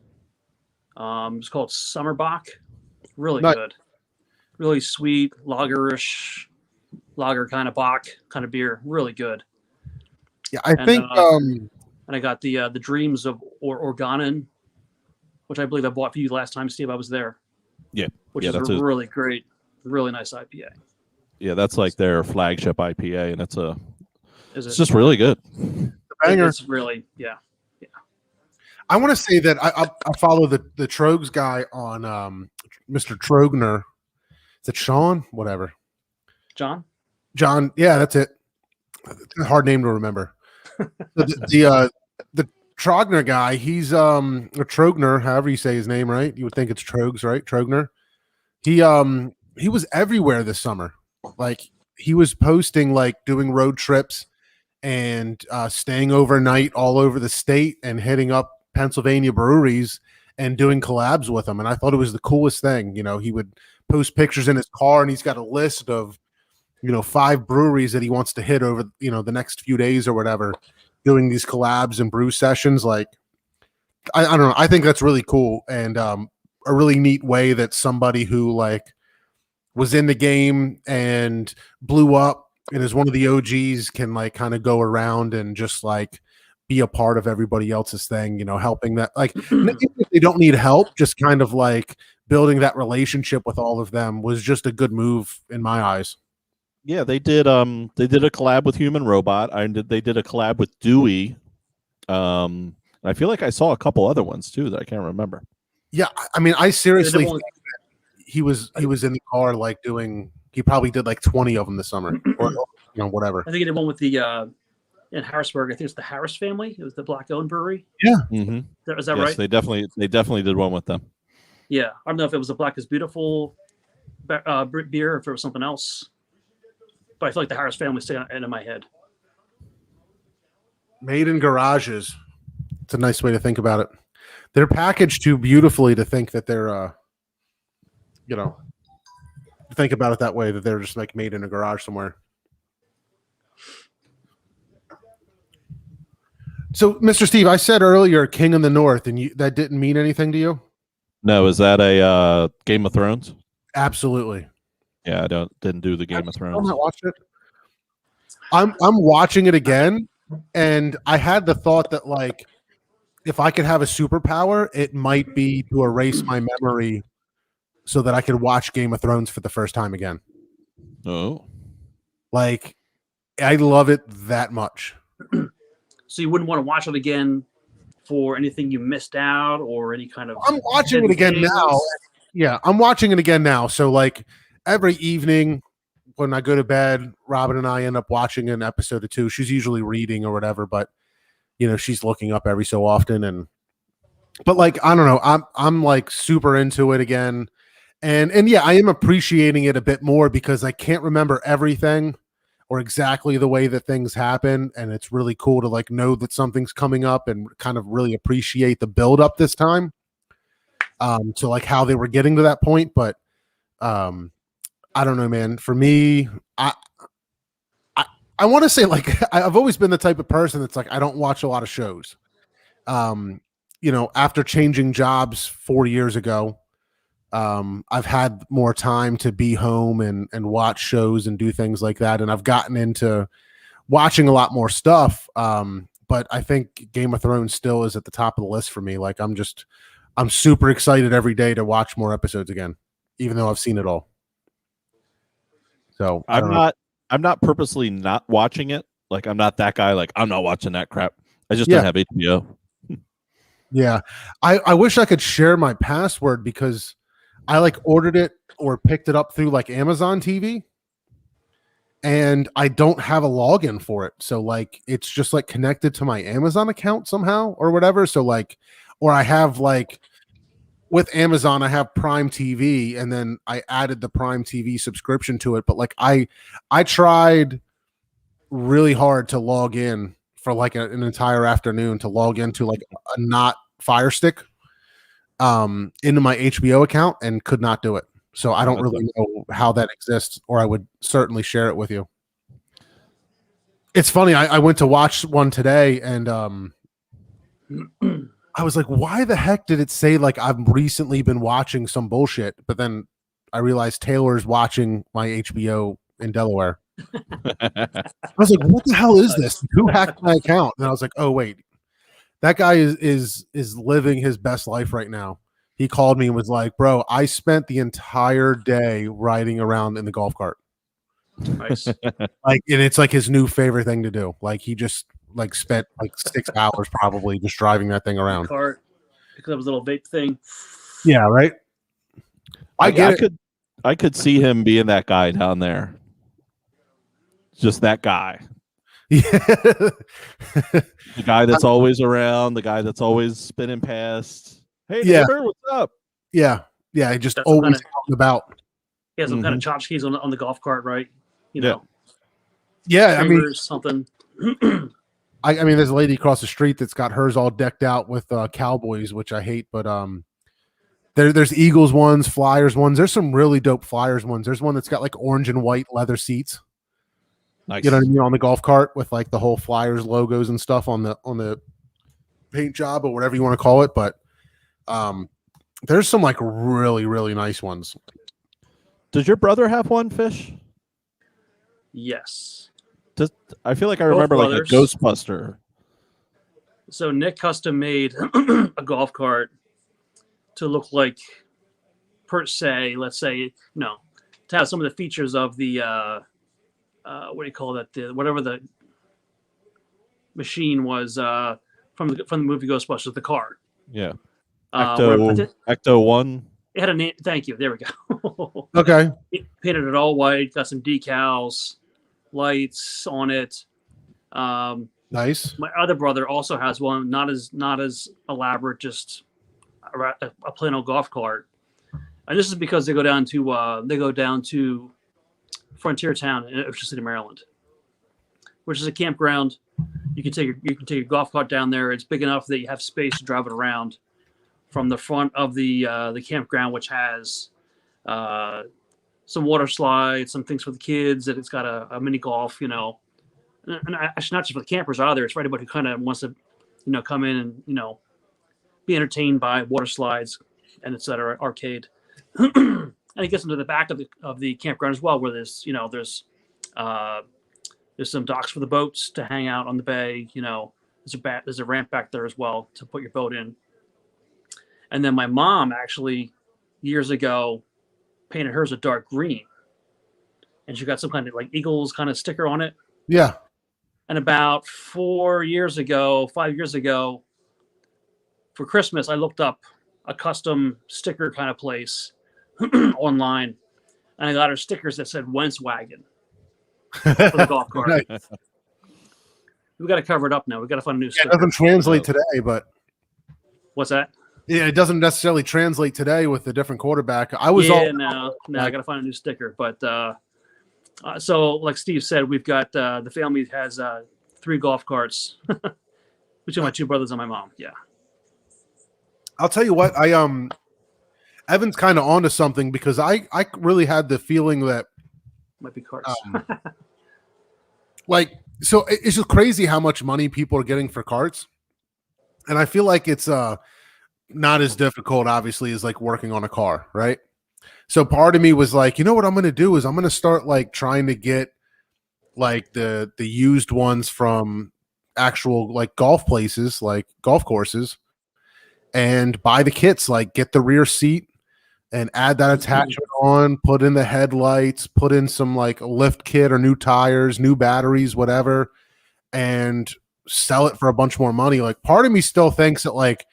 It's called Summerbach. Really good, really sweet, lager kind of Bach kind of beer. Really good. Yeah, I think. And I got the Dreams of Organon, which I believe I bought for you last time, Steve. I was there. Yeah, which is a really great, really nice IPA. Yeah, that's like their flagship IPA, and it's just it? really good. Banger. It's really, yeah. I want to say that I follow the Trogs guy on Mr. Trogner. Is it Sean? Whatever. John? Yeah, that's it. It's a hard name to remember. the Trogner guy, he's or Trogner, however you say his name, right? You would think it's Trogs, right? Trogner. He was everywhere this summer. Like he was posting like doing road trips and staying overnight all over the state and hitting up Pennsylvania breweries and doing collabs with them. And I thought it was the coolest thing. You know, he would post pictures in his car and he's got a list of, 5 breweries that he wants to hit over, the next few days or whatever, doing these collabs and brew sessions. Like, I don't know. I think that's really cool. And a really neat way that somebody who like was in the game and blew up and is one of the OGs can like kind of go around and just like be a part of everybody else's thing, helping that, like if they don't need help, just kind of like building that relationship with all of them was just a good move in my eyes. Yeah, they did a collab with Human Robot. They did a collab with Dewey. I feel like I saw a couple other ones too that I can't remember. Yeah, I mean, I seriously think he was in the car like he probably did like 20 of them this summer or whatever. I think he did one with the in Harrisburg. I think it's the Harris family. It was the black-owned brewery. Yeah. Mm-hmm. Is that right? They definitely did one with them. Yeah, I don't know if it was the Black is Beautiful beer or if it was something else, but I feel like the Harris family stayed in my head. Made in garages. It's a nice way to think about it. They're packaged too beautifully to think that they're, think about it that way, that they're just like made in a garage somewhere. So, Mr. Steve, I said earlier King of the North, and that didn't mean anything to you? No, is that a Game of Thrones? Absolutely. Yeah, I didn't do the Game of Thrones. I'm not watching it. I'm watching it again, and I had the thought that like if I could have a superpower, it might be to erase my memory so that I could watch Game of Thrones for the first time again. Oh. Like, I love it that much. So you wouldn't want to watch it again for anything you missed out or any kind of... I'm watching it again now. Yeah, I'm watching it again now. So, like, every evening when I go to bed, Robin and I end up watching an episode or two. She's usually reading or whatever, but, she's looking up every so often. But, like, I don't know. I'm like, super into it again. And yeah, I am appreciating it a bit more because I can't remember everything or exactly the way that things happen. And it's really cool to like know that something's coming up and kind of really appreciate the build up this time. To like how they were getting to that point. But I don't know, man. For me, I want to say like I've always been the type of person that's like I don't watch a lot of shows. After changing jobs 4 years ago, I've had more time to be home and watch shows and do things like that. And I've gotten into watching a lot more stuff. But I think Game of Thrones still is at the top of the list for me. Like I'm super excited every day to watch more episodes again, even though I've seen it all. So I'm not purposely not watching it. Like I'm not that guy. Like I'm not watching that crap. I just don't have HBO. Yeah. I wish I could share my password because I like ordered it or picked it up through like Amazon TV and I don't have a login for it. So like, it's just like connected to my Amazon account somehow or whatever. So like, or I have like with Amazon, I have Prime TV and then I added the Prime TV subscription to it. But like, I tried really hard to log in for like an entire afternoon to log into like a not Fire Stick into my HBO account and could not do it. So I don't really know how that exists, or I would certainly share it with you. It's funny. I went to watch one today and I was like, why the heck did it say like I've recently been watching some bullshit? But then I realized Taylor's watching my HBO in Delaware. I was like, what the hell is this? Who hacked my account? And I was like, oh wait, that guy is living his best life right now. He called me and was like, bro, I spent the entire day riding around in the golf cart. Nice. Like, and it's like his new favorite thing to do. Like he just like spent like 6 hours probably just driving that thing around. Cart, pick up his little vape thing. Yeah, right. I could see him being that guy down there. Just that guy. Yeah. The guy that's always around, the guy that's always spinning past. Hey, neighbor, what's up? Yeah. Yeah. Just That's always talking about. He has some kind of tchotchkes on the golf cart, right? You know. Yeah. I mean, something. I mean, there's a lady across the street that's got hers all decked out with cowboys, which I hate, but there's Eagles ones, Flyers ones. There's some really dope Flyers ones. There's one that's got like orange and white leather seats. Nice. You know what I mean, on the golf cart with like the whole Flyers logos and stuff on the paint job or whatever you want to call it. But there's some like really, really nice ones. Does your brother have one, Fish? Yes. I feel like I remember like a Ghostbuster. So Nick custom made a golf cart to look like, per se, let's say, to have some of the features of the what do you call that? Whatever the machine was from the movie Ghostbusters, the car. Yeah. Ecto 1. It had a name. Thank you. There we go. Okay. Painted it all white. Got some decals, lights on it. Nice. My other brother also has one, not as elaborate, just a plain old golf cart. And this is because they go down to Frontier Town in Ocean City, Maryland, which is a campground. You can take your golf cart down there. It's big enough that you have space to drive it around from the front of the campground, which has some water slides, some things for the kids. That it's got a mini golf, and actually not just for the campers either. It's for anybody who kind of wants to, come in and be entertained by water slides and etc. Arcade. And it gets into the back of the campground as well, where there's some docks for the boats to hang out on the bay. There's a ramp back there as well to put your boat in. And then my mom actually years ago painted hers a dark green, and she got some kind of like Eagles kind of sticker on it. Yeah. And about 5 years ago, for Christmas, I looked up a custom sticker kind of place online, and I got her stickers that said Wentz Wagon for the golf cart. Nice. We got to cover it up now. We got to find a new sticker. It doesn't translate today, but what's that? Yeah, it doesn't necessarily translate today with a different quarterback. I got to find a new sticker. But so, like Steve said, we've got the family has 3 golf carts between my 2 brothers and my mom. Yeah. I'll tell you what, Evan's kind of onto something, because I really had the feeling that might be carts. So it's just crazy how much money people are getting for carts, and I feel like it's not as difficult, obviously, as like working on a car, right? So part of me was like, you know what I'm going to do is I'm going to start like trying to get like the used ones from actual like golf places, like golf courses, and buy the kits, like get the rear seat and add that attachment on, put in the headlights, put in some like lift kit or new tires, new batteries, whatever, and sell it for a bunch more money. Like part of me still thinks that like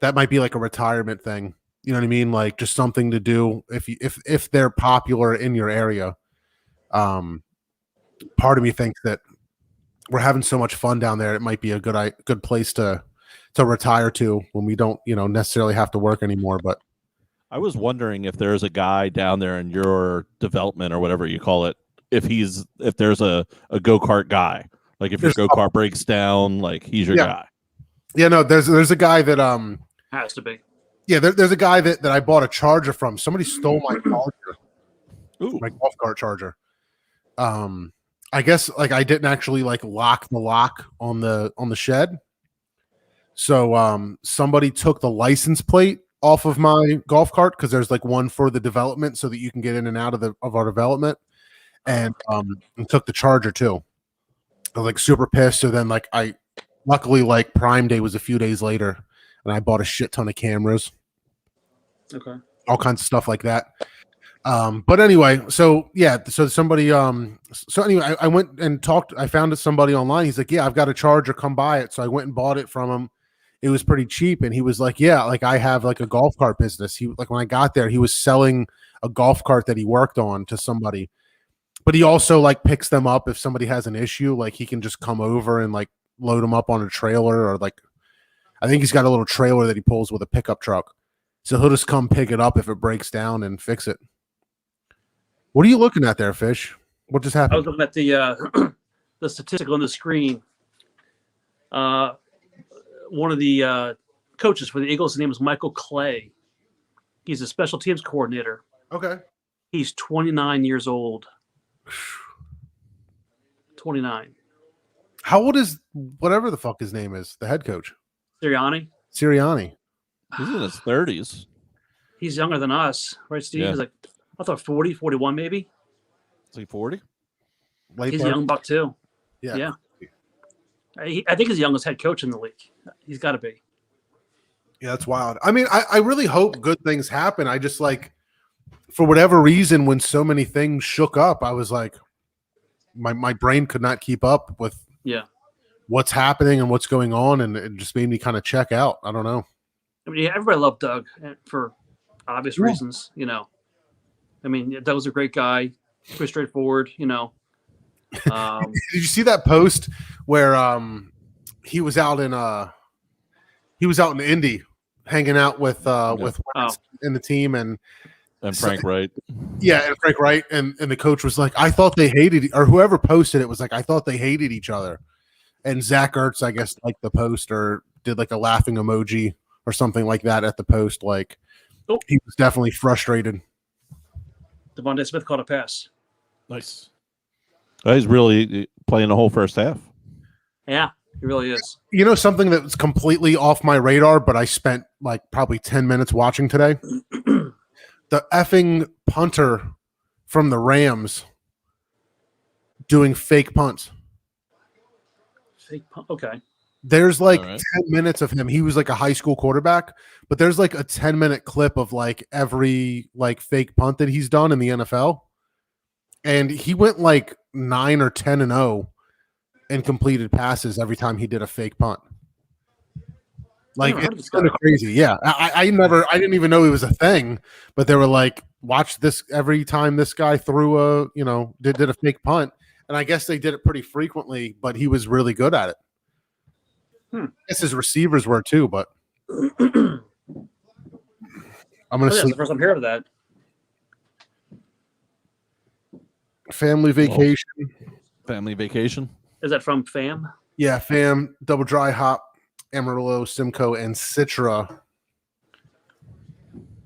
that might be like a retirement thing. You know what I mean? Like just something to do if they're popular in your area. Part of me thinks that we're having so much fun down there, it might be a good place to retire to when we don't, necessarily have to work anymore. But I was wondering if there's a guy down there in your development or whatever you call it, if there's a go-kart guy, like if your go-kart breaks down, like he's your guy. Yeah, no, there's a guy that has to be. Yeah, there's a guy that I bought a charger from. Somebody stole my charger. Ooh. My golf cart charger. I guess like I didn't actually like lock the lock on the shed. So somebody took the license plate off of my golf cart, because there's like one for the development so that you can get in and out of our development. and took the Charger too. I was like super pissed. So then like luckily like Prime Day was a few days later, and I bought a shit ton of cameras. Okay. All kinds of stuff like that. But anyway, so yeah, so somebody so anyway, I went and talked. I found somebody online. He's like, yeah, I've got a Charger, come buy it. So I went and bought it from him. It was pretty cheap, and he was like, yeah, like I have like a golf cart business. He like when I got there, he was selling a golf cart that he worked on to somebody, but he also like picks them up if somebody has an issue. Like he can just come over and like load them up on a trailer, or like I think he's got a little trailer that he pulls with a pickup truck. So he'll just come pick it up if it breaks down and fix it. What are you looking at there, Fish? What just happened? I was looking at the the statistic on the screen. One of the coaches for the Eagles, his name is Michael Clay. He's a special teams coordinator. Okay. He's 29 years old. 29. How old is whatever the fuck his name is? The head coach. Sirianni. He's in his 30s. He's younger than us, right, Steve? Yeah. He's like, I thought 40, 41 maybe. Is he 40? He's a young buck too. Yeah. I think he's the youngest head coach in the league. He's got to be. Yeah, that's wild. I mean, I really hope good things happen. I just like, for whatever reason, when so many things shook up, I was like, my brain could not keep up with what's happening and what's going on, and it just made me kind of check out. I don't know. I mean, everybody loved Doug for obvious reasons, you know. I mean, Doug was a great guy, pretty straightforward, you know. Did you see that post where he was out in Indy hanging out with in the team and Frank Wright. Yeah, and Frank Wright and the coach was like, I thought they hated, or whoever posted it was like, I thought they hated each other. And Zach Ertz, I guess, liked the post or did like a laughing emoji or something like that at the post. Like he was definitely frustrated. Devontae Smith caught a pass. Nice. He's really playing the whole first half. Yeah, he really is. You know, something that was completely off my radar, but I spent like probably 10 minutes watching today. The effing punter from the Rams doing fake punts. Fake punt. Okay. There's like 10 minutes of him. He was like a high school quarterback, but there's like a 10-minute clip of like every like fake punt that he's done in the NFL. And he went like 9 or 10-0 and completed passes every time he did a fake punt. Like it's kind of crazy. Yeah. I didn't even know it was a thing, but they were like, watch this every time this guy threw did a fake punt. And I guess they did it pretty frequently, but he was really good at it. I guess his receivers were too, but I'm going to sleep. That's the first I'm hearing of that. Family vacation. Family vacation. Is that from FAM? Yeah, FAM, double dry hop, Amarillo, Simcoe, and Citra.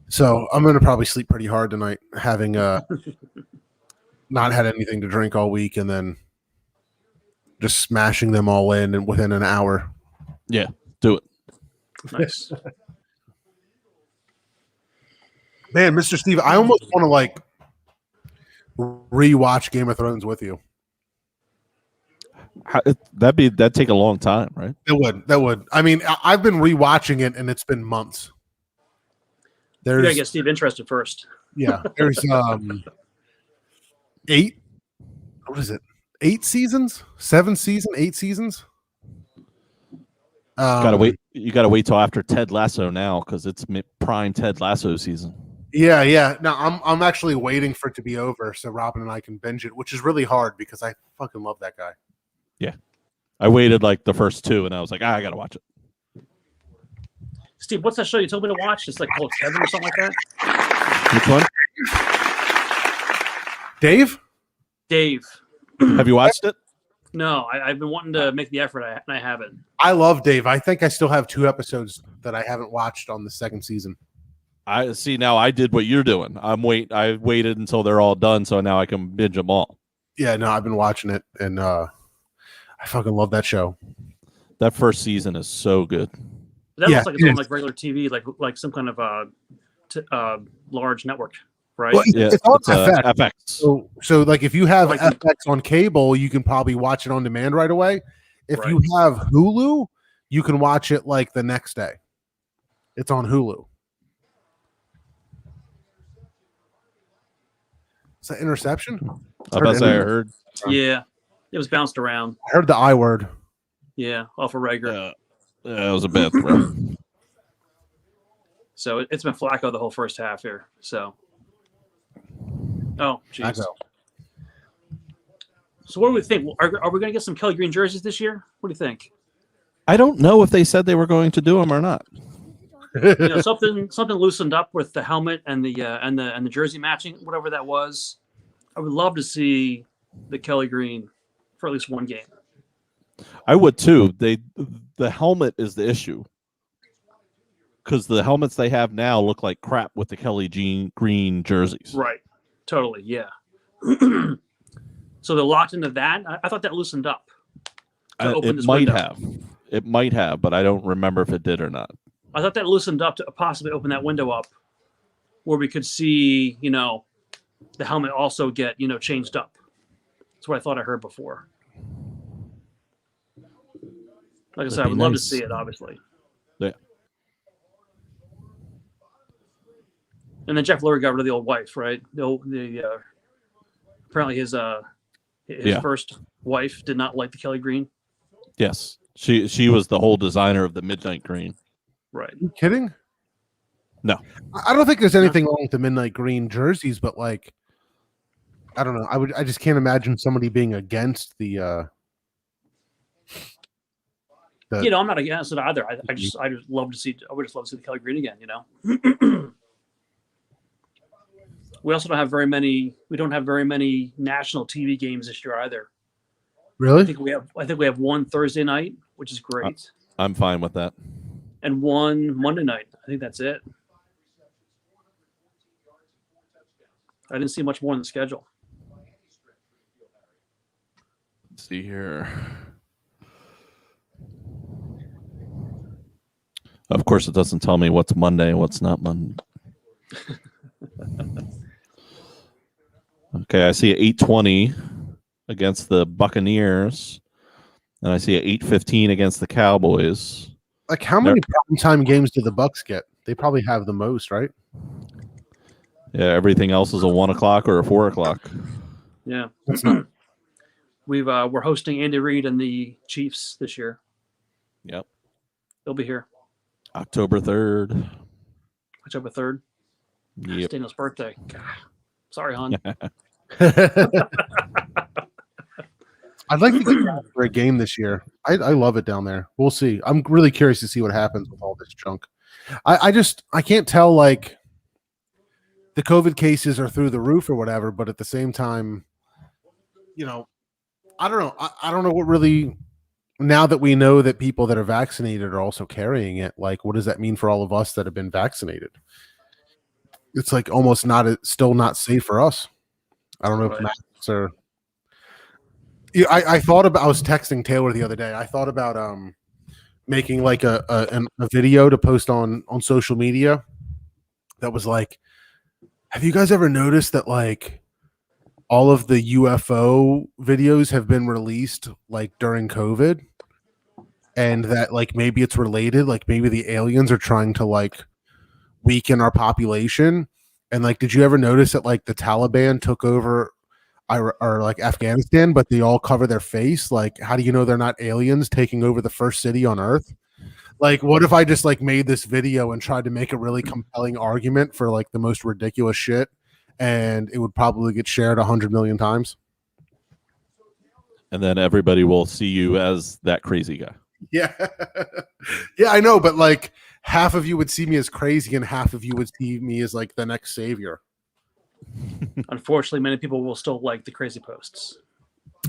So I'm going to probably sleep pretty hard tonight, having not had anything to drink all week, and then just smashing them all in and within an hour. Yeah, do it. Nice. Man, Mr. Steve, I almost want to like rewatch Game of Thrones with you. That'd take a long time, right? That would. I mean, I've been rewatching it, and it's been months. You gotta get Steve interested first. Yeah, there's 8. What is it? 8 seasons? 7 seasons? 8 seasons? Gotta wait. You gotta wait till after Ted Lasso now because it's prime Ted Lasso season. Yeah. No, I'm actually waiting for it to be over so Robin and I can binge it, which is really hard because I fucking love that guy. Yeah, I waited like the first 2, and I was like, I gotta watch it. Steve, what's that show you told me to watch? It's like called Kevin or something like that. Which one? Dave. Have you watched it? No, I've been wanting to make the effort, and I haven't. I love Dave. I think I still have 2 episodes that I haven't watched on the 2nd season. I see. Now I did what you're doing. I waited until they're all done, so now I can binge them all. Yeah, no, I've been watching it, and I fucking love that show. That first season is so good. That looks like it's on like regular TV, like some kind of large network, right? Well, Yeah, it's on it's FX. FX. So like if you have Like- FX on cable, you can probably watch it on demand right away. If Right. you have Hulu, you can watch it like the next day. It's on Hulu. Is that interception? I heard. Yeah, it was bounced around. I heard the I word. Yeah, off of Rager. Yeah, it was a bad throw. So it's been Flacco the whole first half here. So, oh, jeez. Flacco. So what do we think? Are we going to get some Kelly Green jerseys this year? What do you think? I don't know if they said they were going to do them or not. You know, something loosened up with the helmet and the jersey matching, whatever that was. I would love to see the Kelly Green for at least one game. I would too. The helmet is the issue because the helmets they have now look like crap with the Kelly Green jerseys. Right. Totally. Yeah. So they're locked into that. I thought that loosened up. To open It this might window. have. It might have, but I don't remember if it did or not. I thought that loosened up to possibly open that window up where we could see, you know, the helmet also get, you know, changed up. That's what I thought I heard before. Like I said, I would love to see it, obviously. Yeah. And then Jeff Lurie got rid of the old wife, right? Apparently his first wife did not like the Kelly Green. Yes. She was the whole designer of the Midnight Green. Right. Are you kidding? No. I don't think there's anything wrong with the midnight green jerseys, but like, I don't know. I just can't imagine somebody being against the You know, I'm not against it either. I just love to see. I would just love to see the Kelly Green again. You know. We also don't have very many. We don't have very many national TV games this year either. Really? I think we have one Thursday night, which is great, I'm fine with that. and one Monday night. I think that's it. I didn't see much more in the schedule. Let's see here. Of course, it doesn't tell me what's Monday and what's not Monday. Okay, I see 8:20 against the Buccaneers, and I see 8:15 against the Cowboys. Like, how many primetime games do the Bucks get? They probably have the most, right? Yeah, everything else is a 1 o'clock or a 4 o'clock. Yeah, we're hosting Andy Reid and the Chiefs this year. Yep. They'll be here October 3rd. October 3rd. Yep. It's Daniel's birthday. God. Sorry, hon. I'd like to get down for a game this year. I love it down there. We'll see. I'm really curious to see what happens with all this junk. I can't tell, like, the COVID cases are through the roof or whatever, but at the same time, you know, I don't know. I don't know what really, now that we know that people that are vaccinated are also carrying it, like, what does that mean for all of us that have been vaccinated? It's like almost still not safe for us. I don't know if masks are. Yeah, I thought about. I was texting Taylor the other day. I thought about making like a video to post on social media. That was like, have you guys ever noticed that like all of the UFO videos have been released like during COVID, and that like maybe it's related. Like maybe the aliens are trying to like weaken our population. And like, did you ever notice that like the Taliban took over or like Afghanistan, but they all cover their face? Like, how do you know they're not aliens taking over the first city on Earth? Like, what if I just like made this video and tried to make a really compelling argument for like the most ridiculous shit, and it would probably get shared 100 million times? And then everybody will see you as that crazy guy. Yeah. Yeah, I know, but like half of you would see me as crazy and half of you would see me as like the next savior. Unfortunately, many people will still like the crazy posts.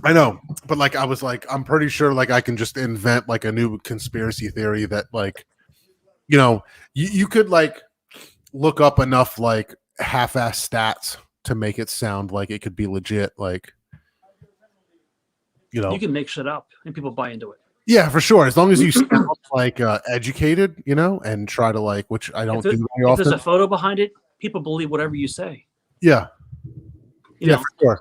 I know, but like I was like, I'm pretty sure like I can just invent like a new conspiracy theory that like, you know, you could like look up enough like half-ass stats to make it sound like it could be legit. Like, you know, You can make shit up and people buy into it. yeah, for sure. As long as you sound like educated, you know, and try to like, which I don't do very If there's often. a photo behind it, people believe whatever you say. Yeah. You Yeah, know, for sure.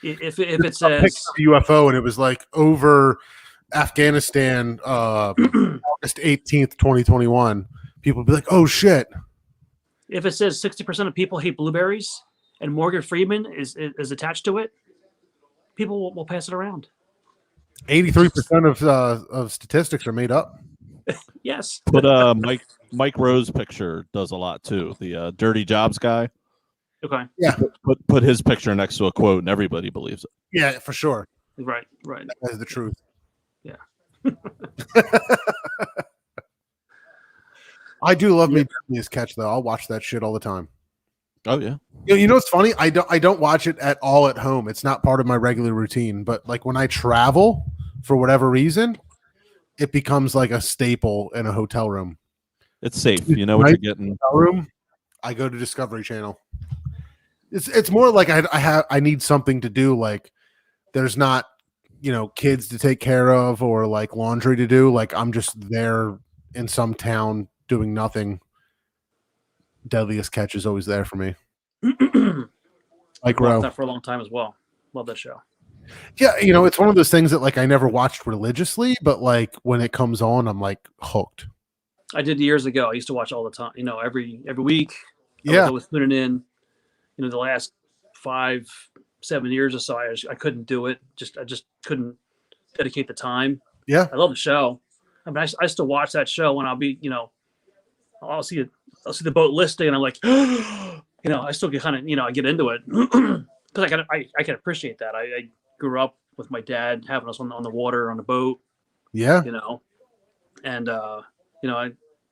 if it I picked says up a UFO and it was like over Afghanistan, August 18th, 2021, people would be like, "Oh shit!" if it says 60% of people hate blueberries and Morgan Freeman is attached to it, people will pass it around. 83% of statistics are made up. Yes. But Mike Rose picture does a lot too. The Dirty Jobs guy. Okay. Yeah, Put his picture next to a quote, and everybody believes it. yeah, for sure. Right. That is the truth. Yeah. I do love me Deadliest Catch though. I'll watch that shit all the time. Oh yeah. You know what's funny? I don't watch it at all at home. It's not part of my regular routine. But like when I travel, for whatever reason, it becomes like a staple in a hotel room. It's safe. You know what you're getting. Hotel room, I go to Discovery Channel. It's more like I need something to do. Like there's not kids to take care of or like laundry to do. Like I'm just there in some town doing nothing. Deadliest Catch is always there for me. Like Watched that for a long time as well. Love that show. Yeah, it's one of those things that like I never watched religiously, but like when it comes on, I'm like hooked. I did years ago. I used to watch all the time. Every week. Yeah, I was tuning in. The last 5-7 years or so, I couldn't do it. I just couldn't dedicate the time. Yeah, I love the show. I mean, I still watch that show when I'll be, I'll see the boat listing, and I'm like, I still get kind of, I get into it because I can appreciate that. I grew up with my dad having us on the water on the boat. yeah. And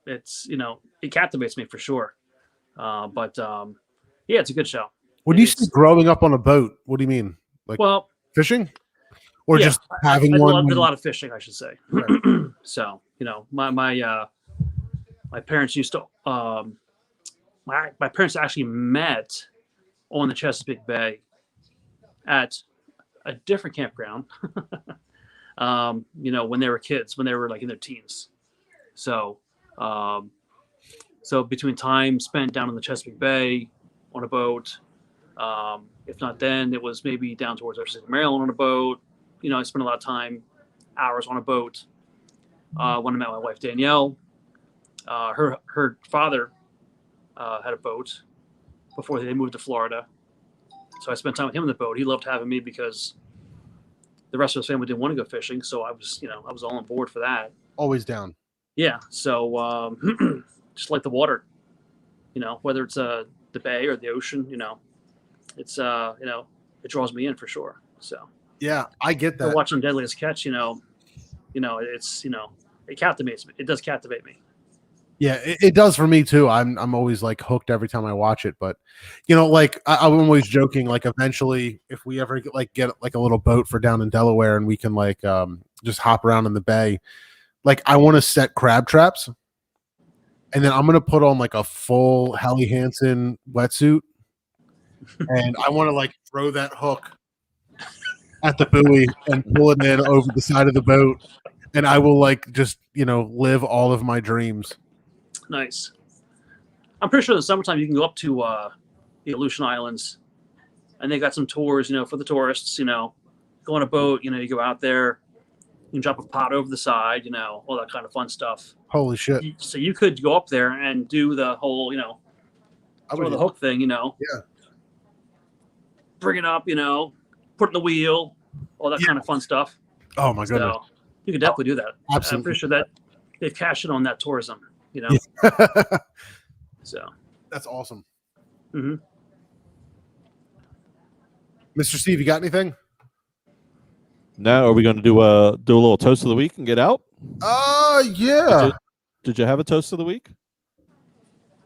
it's it captivates me for sure. But yeah, it's a good show. When you say growing up on a boat, what do you mean? Like fishing, or just having one? Did a lot of fishing, I should say. Right. So my parents used to. My parents actually met on the Chesapeake Bay at a different campground. When they were kids, when they were like in their teens. So between time spent down in the Chesapeake Bay on a boat, if not then, it was maybe down towards Maryland on a boat. I spent a lot of hours on a boat. When I met my wife Danielle, her father had a boat before they moved to Florida. So I spent time with him on the boat. He loved having me because the rest of his family didn't want to go fishing. So I was all on board for that. Always down. Yeah. So just like the water, whether it's the bay or the ocean, it's it draws me in for sure. So yeah, I get that. Watching Deadliest Catch, it's it captivates me. It does captivate me. Yeah, it does for me too. I'm always like hooked every time I watch it. But like I'm always joking. Like eventually, if we ever get like a little boat for down in Delaware and we can like just hop around in the bay, like I want to set crab traps, and then I'm gonna put on like a full Helly Hansen wetsuit, and I want to like throw that hook at the buoy and pull it in over the side of the boat, and I will like just live all of my dreams. Nice. I'm pretty sure in the summertime you can go up to the Aleutian Islands, and they got some tours, for the tourists. Go on a boat. You go out there, you can drop a pot over the side. All that kind of fun stuff. Holy shit! So you could go up there and do the whole, throw the hook thing. Yeah. Bring it up. Put in the wheel. All that kind of fun stuff. Oh my goodness! So you could definitely do that. Absolutely. I'm pretty sure that they've cashed in on that tourism. So that's awesome. Mm-hmm. Mr. Steve, you got anything? Now, are we going to do a little toast of the week and get out? Yeah. Did you have a toast of the week?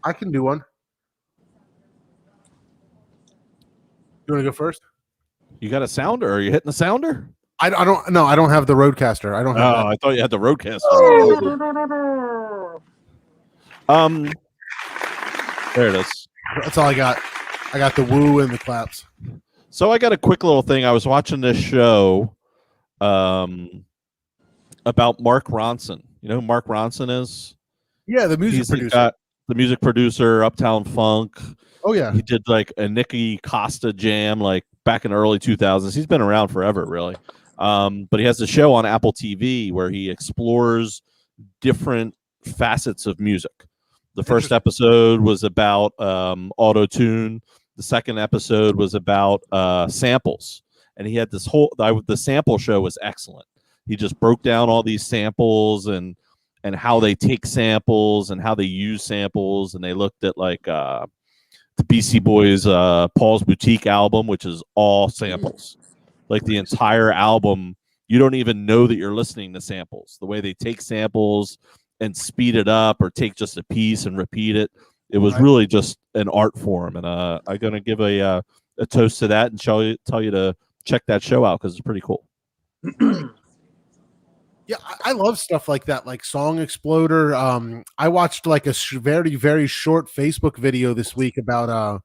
I can do one. You want to go first? You got a sounder? Are you hitting the sounder? I don't. No, I don't have the Roadcaster. I don't have that. I thought you had the Roadcaster. There it is. That's all I got. I got the woo and the claps. So I got a quick little thing. I was watching this show about Mark Ronson. You know who Mark Ronson is? Yeah, the music He's the producer. guy, the music producer, Uptown Funk. Oh yeah, He did like a Nicky Costa jam like back in the early 2000s. He's been around forever, really. But he has a show on Apple TV where he explores different facets of music. The first episode was about auto tune. The second episode was about samples, and he had this whole. The sample show was excellent. He just broke down all these samples and how they take samples and how they use samples, and they looked at like the BC Boys Paul's Boutique album, which is all samples. Like the entire album, you don't even know that you're listening to samples. The way they take samples and speed it up or take just a piece and repeat it. It was really just an art form. And I'm going to give a toast to that and tell you to check that show out because it's pretty cool. Yeah, I love stuff like that, like Song Exploder. I watched like a very, very short Facebook video this week about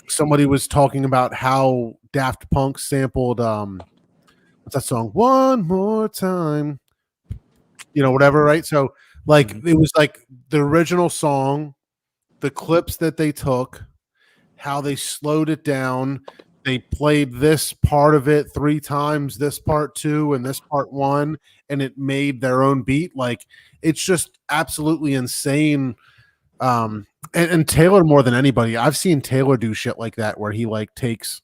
somebody was talking about how Daft Punk sampled what's that song? One More Time. You know, whatever, right? So like it was like the original song, the clips that they took, how they slowed it down. They played this part of it 3 times, this part 2 and this part 1, and it made their own beat. Like it's just absolutely insane. And Taylor more than anybody, I've seen Taylor do shit like that where he like takes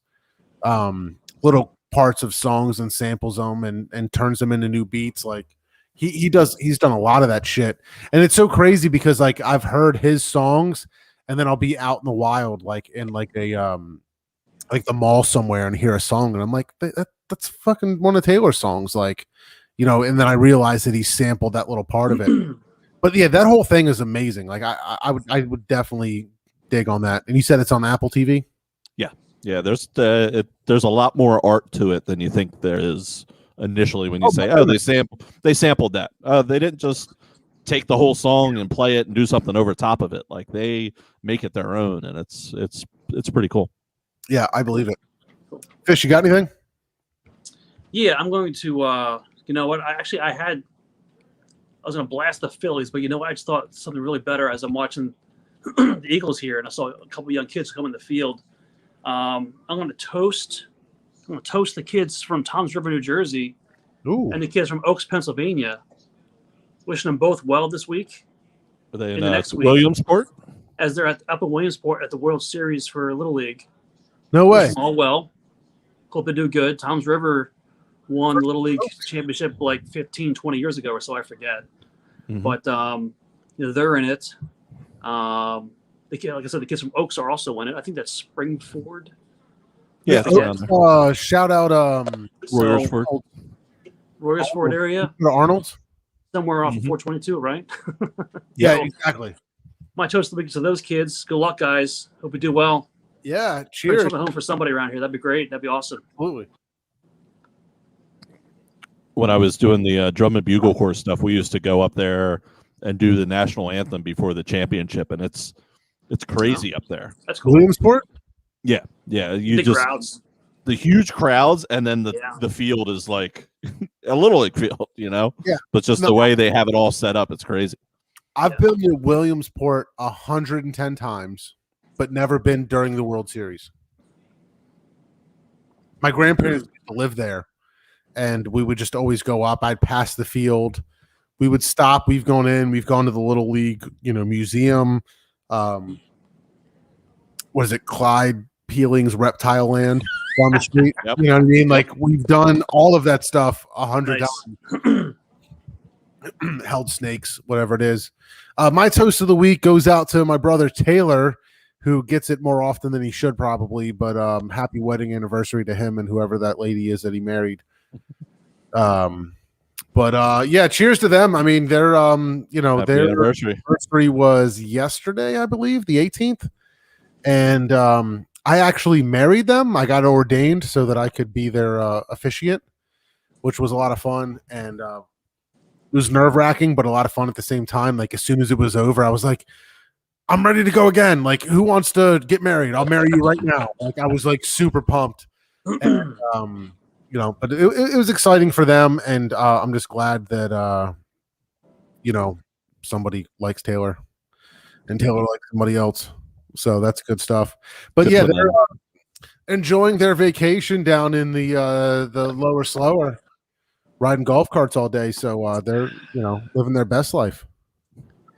little parts of songs and samples them and turns them into new beats. Like he's done a lot of that shit. And it's so crazy because like I've heard his songs and then I'll be out in the wild, like in like a like the mall somewhere and hear a song and I'm like, that's fucking one of Taylor's songs, like, you know, and then I realize that he sampled that little part of it. But yeah, that whole thing is amazing. Like I would definitely dig on that. And you said it's on Apple TV? Yeah, there's a lot more art to it than you think there is initially when you say, oh, they sampled that. They didn't just take the whole song and play it and do something over top of it. Like they make it their own, and it's pretty cool. Yeah, I believe it. Fish, you got anything? Yeah, I'm going to. You know what? I was going to blast the Phillies, but you know what? I just thought something really better as I'm watching the Eagles here, and I saw a couple of young kids come in the field. I'm going to toast the kids from Toms River, New Jersey, and the kids from Oaks, Pennsylvania. Wishing them both well this week. Are they in the next week, Williamsport? As they're up in Williamsport at the World Series for Little League. No way. All well. Hope they do good. Toms River won the Little League championship like 15, 20 years ago or so, I forget. Mm-hmm. But you know, they're in it. Like I said, the kids from Oaks are also in it. I think that's Springford. Yeah. Shout out Royersford area. Arnold's. Somewhere off of 422, right? Yeah, exactly. My toast to those kids. Good luck, guys. Hope you do well. Yeah, cheers. Something home for somebody around here. That'd be great. That'd be awesome. Absolutely. When I was doing the drum and bugle corps stuff, we used to go up there and do the national anthem before the championship, and it's crazy up there. That's cool. Williamsport? Yeah. You crowds. The huge crowds, and then the field is like a Little League field, you know? Yeah. But just the way they have it all set up, it's crazy. I've been to Williamsport 110 times, but never been during the World Series. My grandparents lived there, and we would just always go up. I'd pass the field. We would stop. We've gone to the Little League, museum. What is it? Clyde Peeling's Reptile Land down the street. Yep. You know what I mean? Like we've done all of that stuff 100 times. Held snakes, whatever it is. My toast of the week goes out to my brother Taylor, who gets it more often than he should probably, but happy wedding anniversary to him and whoever that lady is that he married. But yeah, cheers to them. I mean, they're happy their anniversary was yesterday, I believe, the 18th. And I actually married them. I got ordained so that I could be their officiant, which was a lot of fun. And it was nerve-wracking, but a lot of fun at the same time. Like as soon as it was over, I was like, I'm ready to go again. Like, who wants to get married? I'll marry you right now. Like, I was like super pumped. And, but it was exciting for them. And I'm just glad that, somebody likes Taylor. and Taylor likes somebody else. So that's good stuff. But Good yeah, for they're them. enjoying their vacation down in the lower slower, riding golf carts all day. So they're living their best life.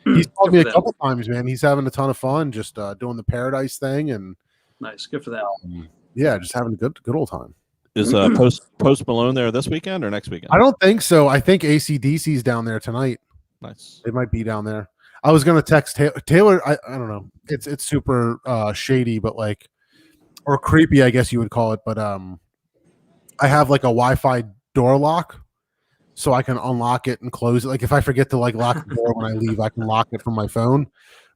He's called me Good a for them. couple times, man. He's having a ton of fun, just doing the paradise thing, and Nice. Good for them. yeah, just having a good old time. Is Post Malone there this weekend or next weekend? I don't think so. I think AC/DC's down there tonight. Nice. They might be down there. I was gonna text Taylor. I don't know. It's super shady, but like, or creepy, I guess you would call it. But I have like a Wi-Fi door lock, so I can unlock it and close it. Like if I forget to like lock the door when I leave, I can lock it from my phone.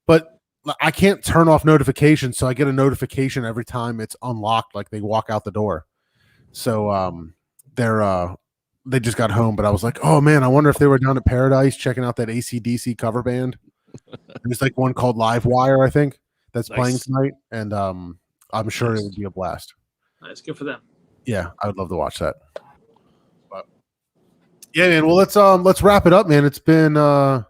But I can't turn off notifications, so I get a notification every time it's unlocked. Like they walk out the door. So they just got home, but I was like, oh man, I wonder if they were down at Paradise checking out that AC/DC cover band. There's like one called Live Wire, I think, that's playing Nice. tonight, and I'm sure it would be a blast. Nice. Good for them. Yeah, I would love to watch that. But yeah, man. Well, let's wrap it up, man. It's been I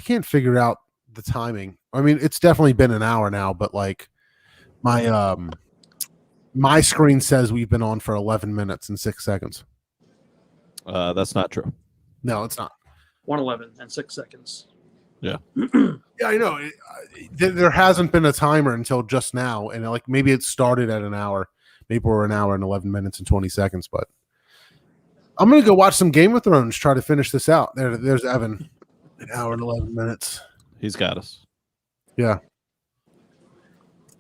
can't figure out the timing. I mean, it's definitely been an hour now, but like my screen says we've been on for 11 minutes and 6 seconds. That's not true. No, it's not. 1:11 and 6 seconds. Yeah, I know. There hasn't been a timer until just now, and like maybe it started at an hour. Maybe we're an hour and 11 minutes and 20 seconds. But I'm gonna go watch some Game of Thrones. Try to finish this out. There's Evan. An hour and 11 minutes. He's got us. Yeah.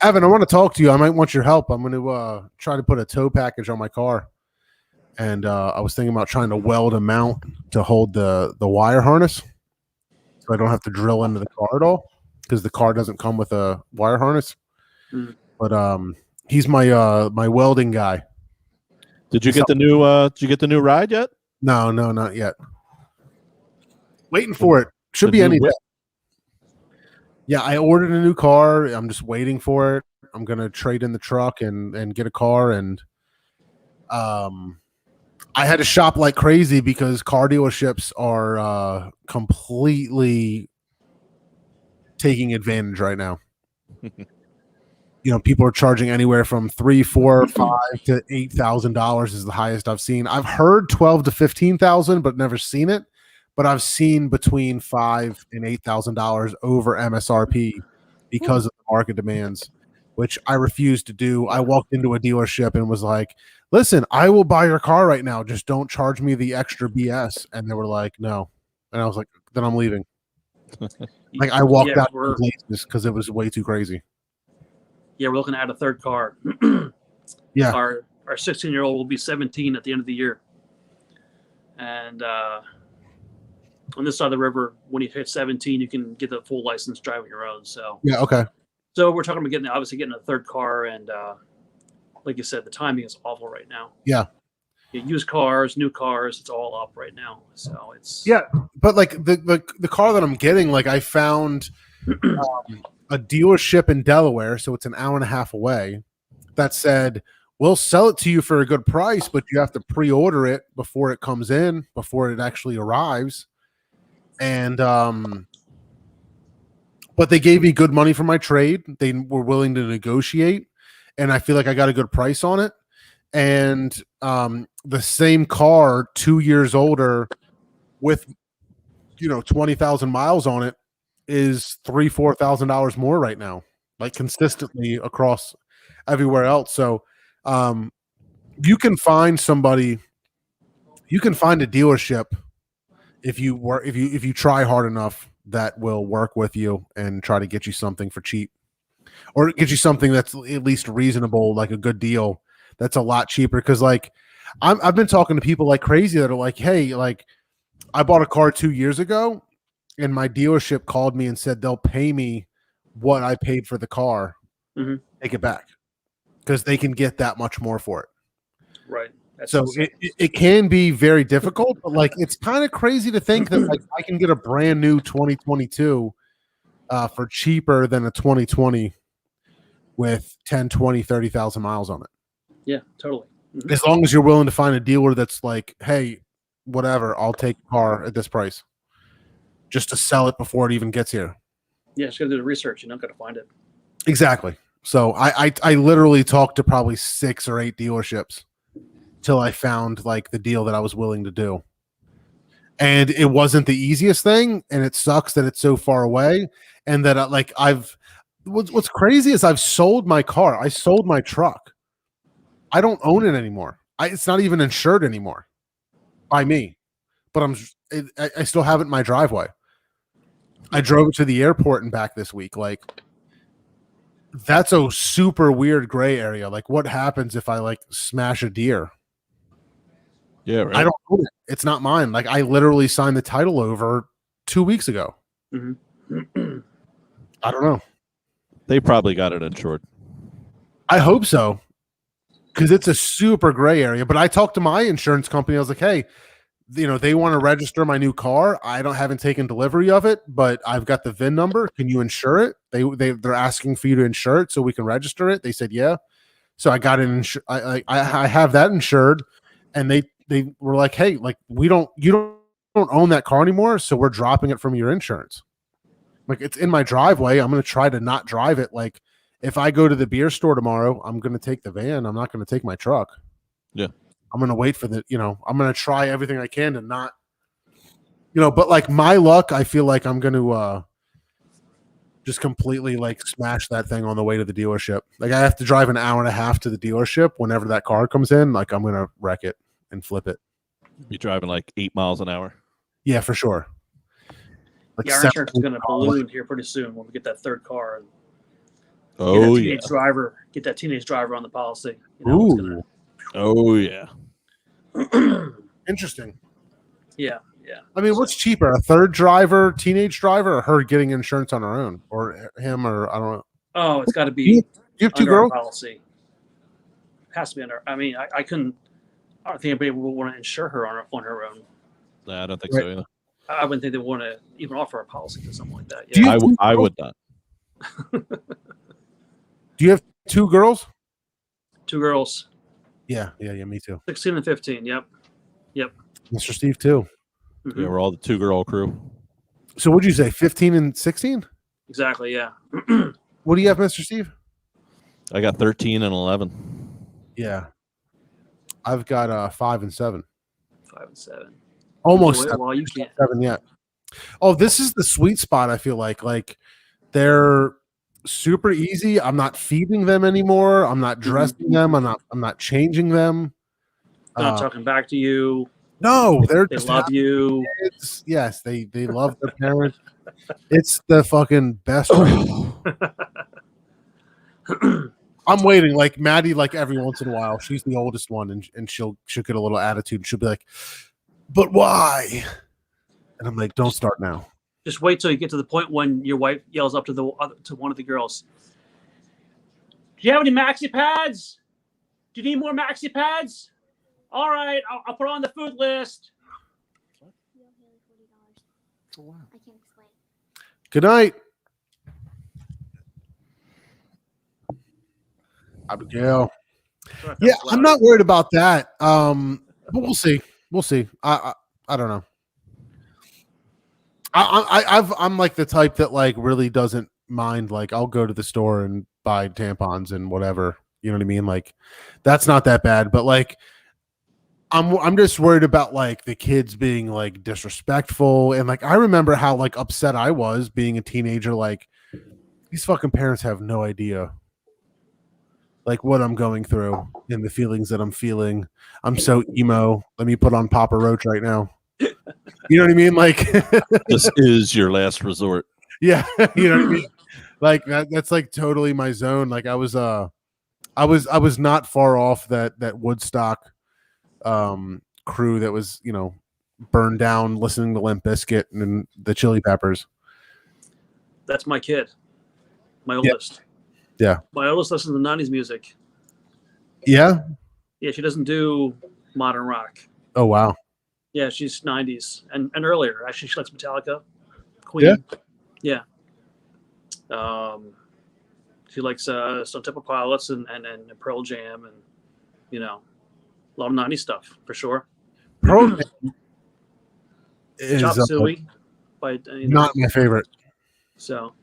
Evan, I want to talk to you. I might want your help. I'm going to try to put a tow package on my car, and I was thinking about trying to weld a mount to hold the wire harness, so I don't have to drill into the car at all because the car doesn't come with a wire harness. But he's my my welding guy. Did you get the new ride yet? No, not yet. Waiting for it. Should be any day. Yeah, I ordered a new car. I'm just waiting for it. I'm gonna trade in the truck and get a car. And I had to shop like crazy because car dealerships are completely taking advantage right now. People are charging anywhere from $3,000, $4,000, $5,000 to $8,000 is the highest I've seen. I've heard $12,000 to $15,000, but never seen it. But I've seen between $5,000 and $8,000 over MSRP because of the market demands, which I refuse to do. I walked into a dealership and was like, "Listen, I will buy your car right now. Just don't charge me the extra BS." And they were like, "No," and I was like, "Then I'm leaving." Like I walked out just because it was way too crazy. Yeah, we're looking at a third car. Yeah, our 16-year-old will be 17 at the end of the year, and on this side of the river, when you hit 17, you can get the full license driving your own. So yeah, okay. So we're talking about getting a third car, and like you said, the timing is awful right now. Yeah. Used cars, new cars, it's all up right now. So it's but like the car that I'm getting, like I found a dealership in Delaware, so it's an hour and a half away, that said, we'll sell it to you for a good price, but you have to pre-order it before it comes in, before it actually arrives. And but they gave me good money for my trade. They were willing to negotiate, and I feel like I got a good price on it. And the same car, 2 years older, with 20,000 miles on it, is $3,000-$4,000 more right now, like consistently across everywhere else. So you can find somebody, you can find a dealership if you try hard enough that will work with you and try to get you something for cheap, or get you something that's at least reasonable, like a good deal that's a lot cheaper. Because like I've been talking to people like crazy that are like, hey, like I bought a car 2 years ago and my dealership called me and said they'll pay me what I paid for the car, take it back, because they can get that much more for it. Right. That's so it can be very difficult, but like it's kind of crazy to think that like I can get a brand new 2022 for cheaper than a 2020 with 10, 20, 30,000 miles on it. Yeah, totally. As long as you're willing to find a dealer that's like, hey, whatever, I'll take a car at this price. just to sell it before it even gets here. Yeah, she's got to do the research. You're not going to find it. Exactly. So I literally talked to probably 6 or 8 dealerships till I found like the deal that I was willing to do. And it wasn't the easiest thing, and it sucks that it's so far away, and that what's crazy is I've sold my car. I sold my truck. I don't own it anymore. It's not even insured anymore by me, but I still have it in my driveway. I drove it to the airport and back this week. Like, that's a super weird gray area. Like, what happens if I like smash a deer? Yeah, right. I don't own it. It's not mine. Like, I literally signed the title over 2 weeks ago. Mm-hmm. I don't know. They probably got it insured. I hope so, because it's a super gray area. But I talked to my insurance company. I was like, hey, they want to register my new car. Haven't taken delivery of it, but I've got the VIN number. Can you insure it? They're asking for you to insure it so we can register it. They said, yeah. So I got it. I have that insured, and they were like, hey, like you don't own that car anymore, so we're dropping it from your insurance. Like, it's in my driveway. I'm going to try to not drive it. Like, if I go to the beer store tomorrow, I'm going to take the van. I'm not going to take my truck. Yeah. I'm going to wait for I'm going to try everything I can to not, but like my luck, I feel like I'm going to just completely like smash that thing on the way to the dealership. Like, I have to drive an hour and a half to the dealership whenever that car comes in. Like, I'm going to wreck it and flip it. You're driving like 8 miles an hour. Yeah, for sure. Like, our insurance is going to balloon here pretty soon when we get that third car. And oh, get that teenage driver on the policy. Ooh. Oh, yeah. Interesting. Yeah. I mean, what's cheaper, a third driver, teenage driver, or her getting insurance on her own, or him, or I don't know? Oh, it's got to be. You have 2 girls? Policy. It has to be under. I mean, I couldn't. I don't think anybody would want to insure her on her own. No, I don't think so either. I wouldn't think they would want to even offer a policy to something like that. Yeah. I would not. Do you have 2 girls? 2 girls. Yeah, me too. 16 and 15. Yep. Mr. Steve too. Mm-hmm. Yeah, we're all the 2-girl crew. So what'd you say, 15 and 16? Exactly, yeah. What do you have, Mr. Steve? I got 13 and 11. Yeah. I've got 5 and 7. 5 and 7. Almost 7. Well, you can't. 7 yet. Oh, this is the sweet spot, I feel like. Like, they're super easy. I'm not feeding them anymore. I'm not dressing them. I'm not changing them. They're not talking back to you. No, They just love you. kids. Yes, they love their parents. It's the fucking best. I'm waiting. Like, Maddie, like, every once in a while, she's the oldest one, and she'll get a little attitude. She'll be like, "But why?" And I'm like, "Don't start now." Just wait till you get to the point when your wife yells up to one of the girls. Do you have any maxi pads? Do you need more maxi pads? All right, I'll put it on the food list. I can't explain. Good night, Abigail. Yeah, I'm not worried about that. But we'll see. I don't know. I'm like the type that like really doesn't mind. Like, I'll go to the store and buy tampons and whatever. You know what I mean? Like, that's not that bad. But like, I'm just worried about like the kids being like disrespectful, and like I remember how like upset I was being a teenager. Like, these fucking parents have no idea like what I'm going through and the feelings that I'm feeling. I'm so emo. Let me put on Papa Roach right now. You know what I mean? Like, this is your last resort. Yeah, you know what I mean? Like that's like totally my zone. Like I was not far off that Woodstock crew that was, burned down listening to Limp Bizkit and the Chili Peppers. That's my kid. My oldest. Yeah. My oldest listens to 90s music. Yeah? Yeah, she doesn't do modern rock. Oh, wow. Yeah, she's 90s and earlier. Actually, she likes Metallica, Queen. Yeah. She likes Stone Temple Pilots and Pearl Jam and, a lot of 90s stuff for sure. Pearl Jam is Chop Suey by Not my favorite. So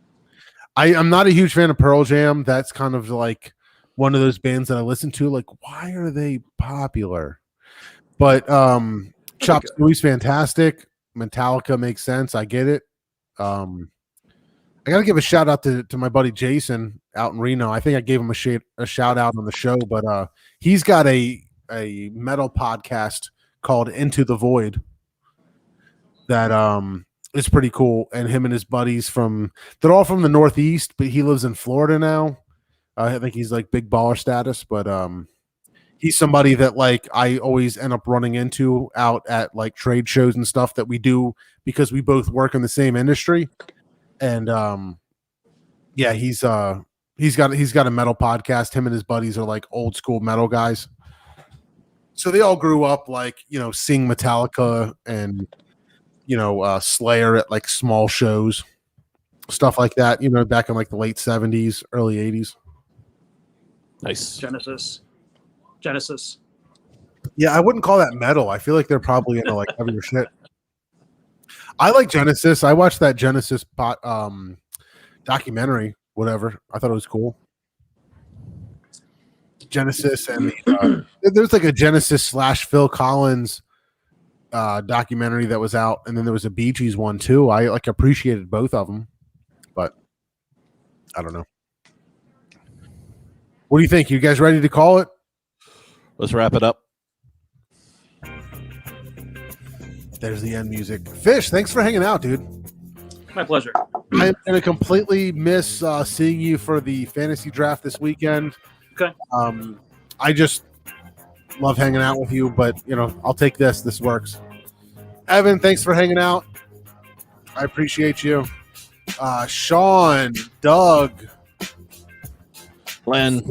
I'm not a huge fan of Pearl Jam. That's kind of like one of those bands that I listen to. Like, why are they popular? But Chop Suey's fantastic. Metallica makes sense. I get it. I got to give a shout out to my buddy Jason out in Reno. I think I gave him a shout out on the show, but he's got a metal podcast called Into the Void that is pretty cool. And him and his buddies they're all from the Northeast, but he lives in Florida now. I think he's like big baller status, but he's somebody that like I always end up running into out at like trade shows and stuff that we do because we both work in the same industry. And yeah, he's got a metal podcast. Him and his buddies are like old school metal guys. So they all grew up like, seeing Metallica and Slayer at like small shows, stuff like that, back in like the late 70s, early 80s. Nice. Genesis. Yeah, I wouldn't call that metal. I feel like they're probably into like heavier shit. I like Genesis. I watched that Genesis documentary, whatever. I thought it was cool. Genesis and there's like a Genesis / Phil Collins documentary that was out, and then there was a Bee Gees one too. I like appreciated both of them, but I don't know. What do you think? You guys ready to call it? Let's wrap it up. There's the end music. Fish, thanks for hanging out, dude. My pleasure. I'm going to completely miss seeing you for the fantasy draft this weekend. Okay. I just love hanging out with you, but, I'll take this. This works. Evan, thanks for hanging out. I appreciate you. Sean, Doug, Glenn,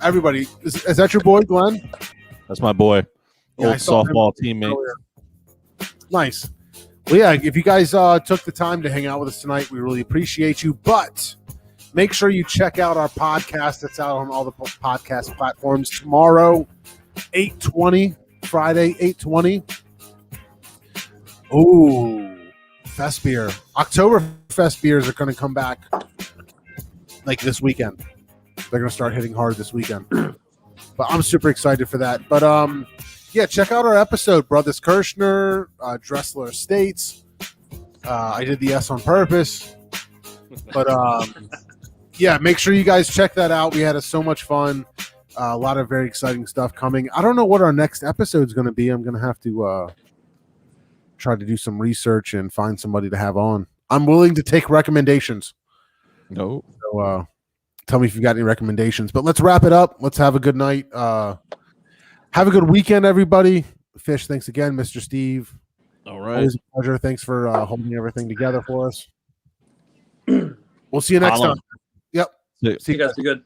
everybody. Is that your boy, Glenn? That's my boy. Yeah, Old softball teammate. Earlier. Nice. Well, yeah, if you guys took the time to hang out with us tonight, we really appreciate you. But make sure you check out our podcast. That's out on all the podcast platforms. Tomorrow, 8:20, Friday, 8:20. Ooh, Fest beer. Oktober Fest beers are going to come back like this weekend. They're going to start hitting hard this weekend. But I'm super excited for that. But yeah, check out our episode, Brothers Kirshner, Dressler Estates. I did the S on purpose. But yeah, make sure you guys check that out. We had so much fun. A lot of very exciting stuff coming. I don't know what our next episode is going to be. I'm going to have to try to do some research and find somebody to have on. I'm willing to take recommendations. No. So tell me if you've got any recommendations. But let's wrap it up. Let's have a good night. Have a good weekend, everybody. Fish, thanks again, Mr. Steve. All right. Always a pleasure. Thanks for holding everything together for us. We'll see you next time. Yep. See You guys be good.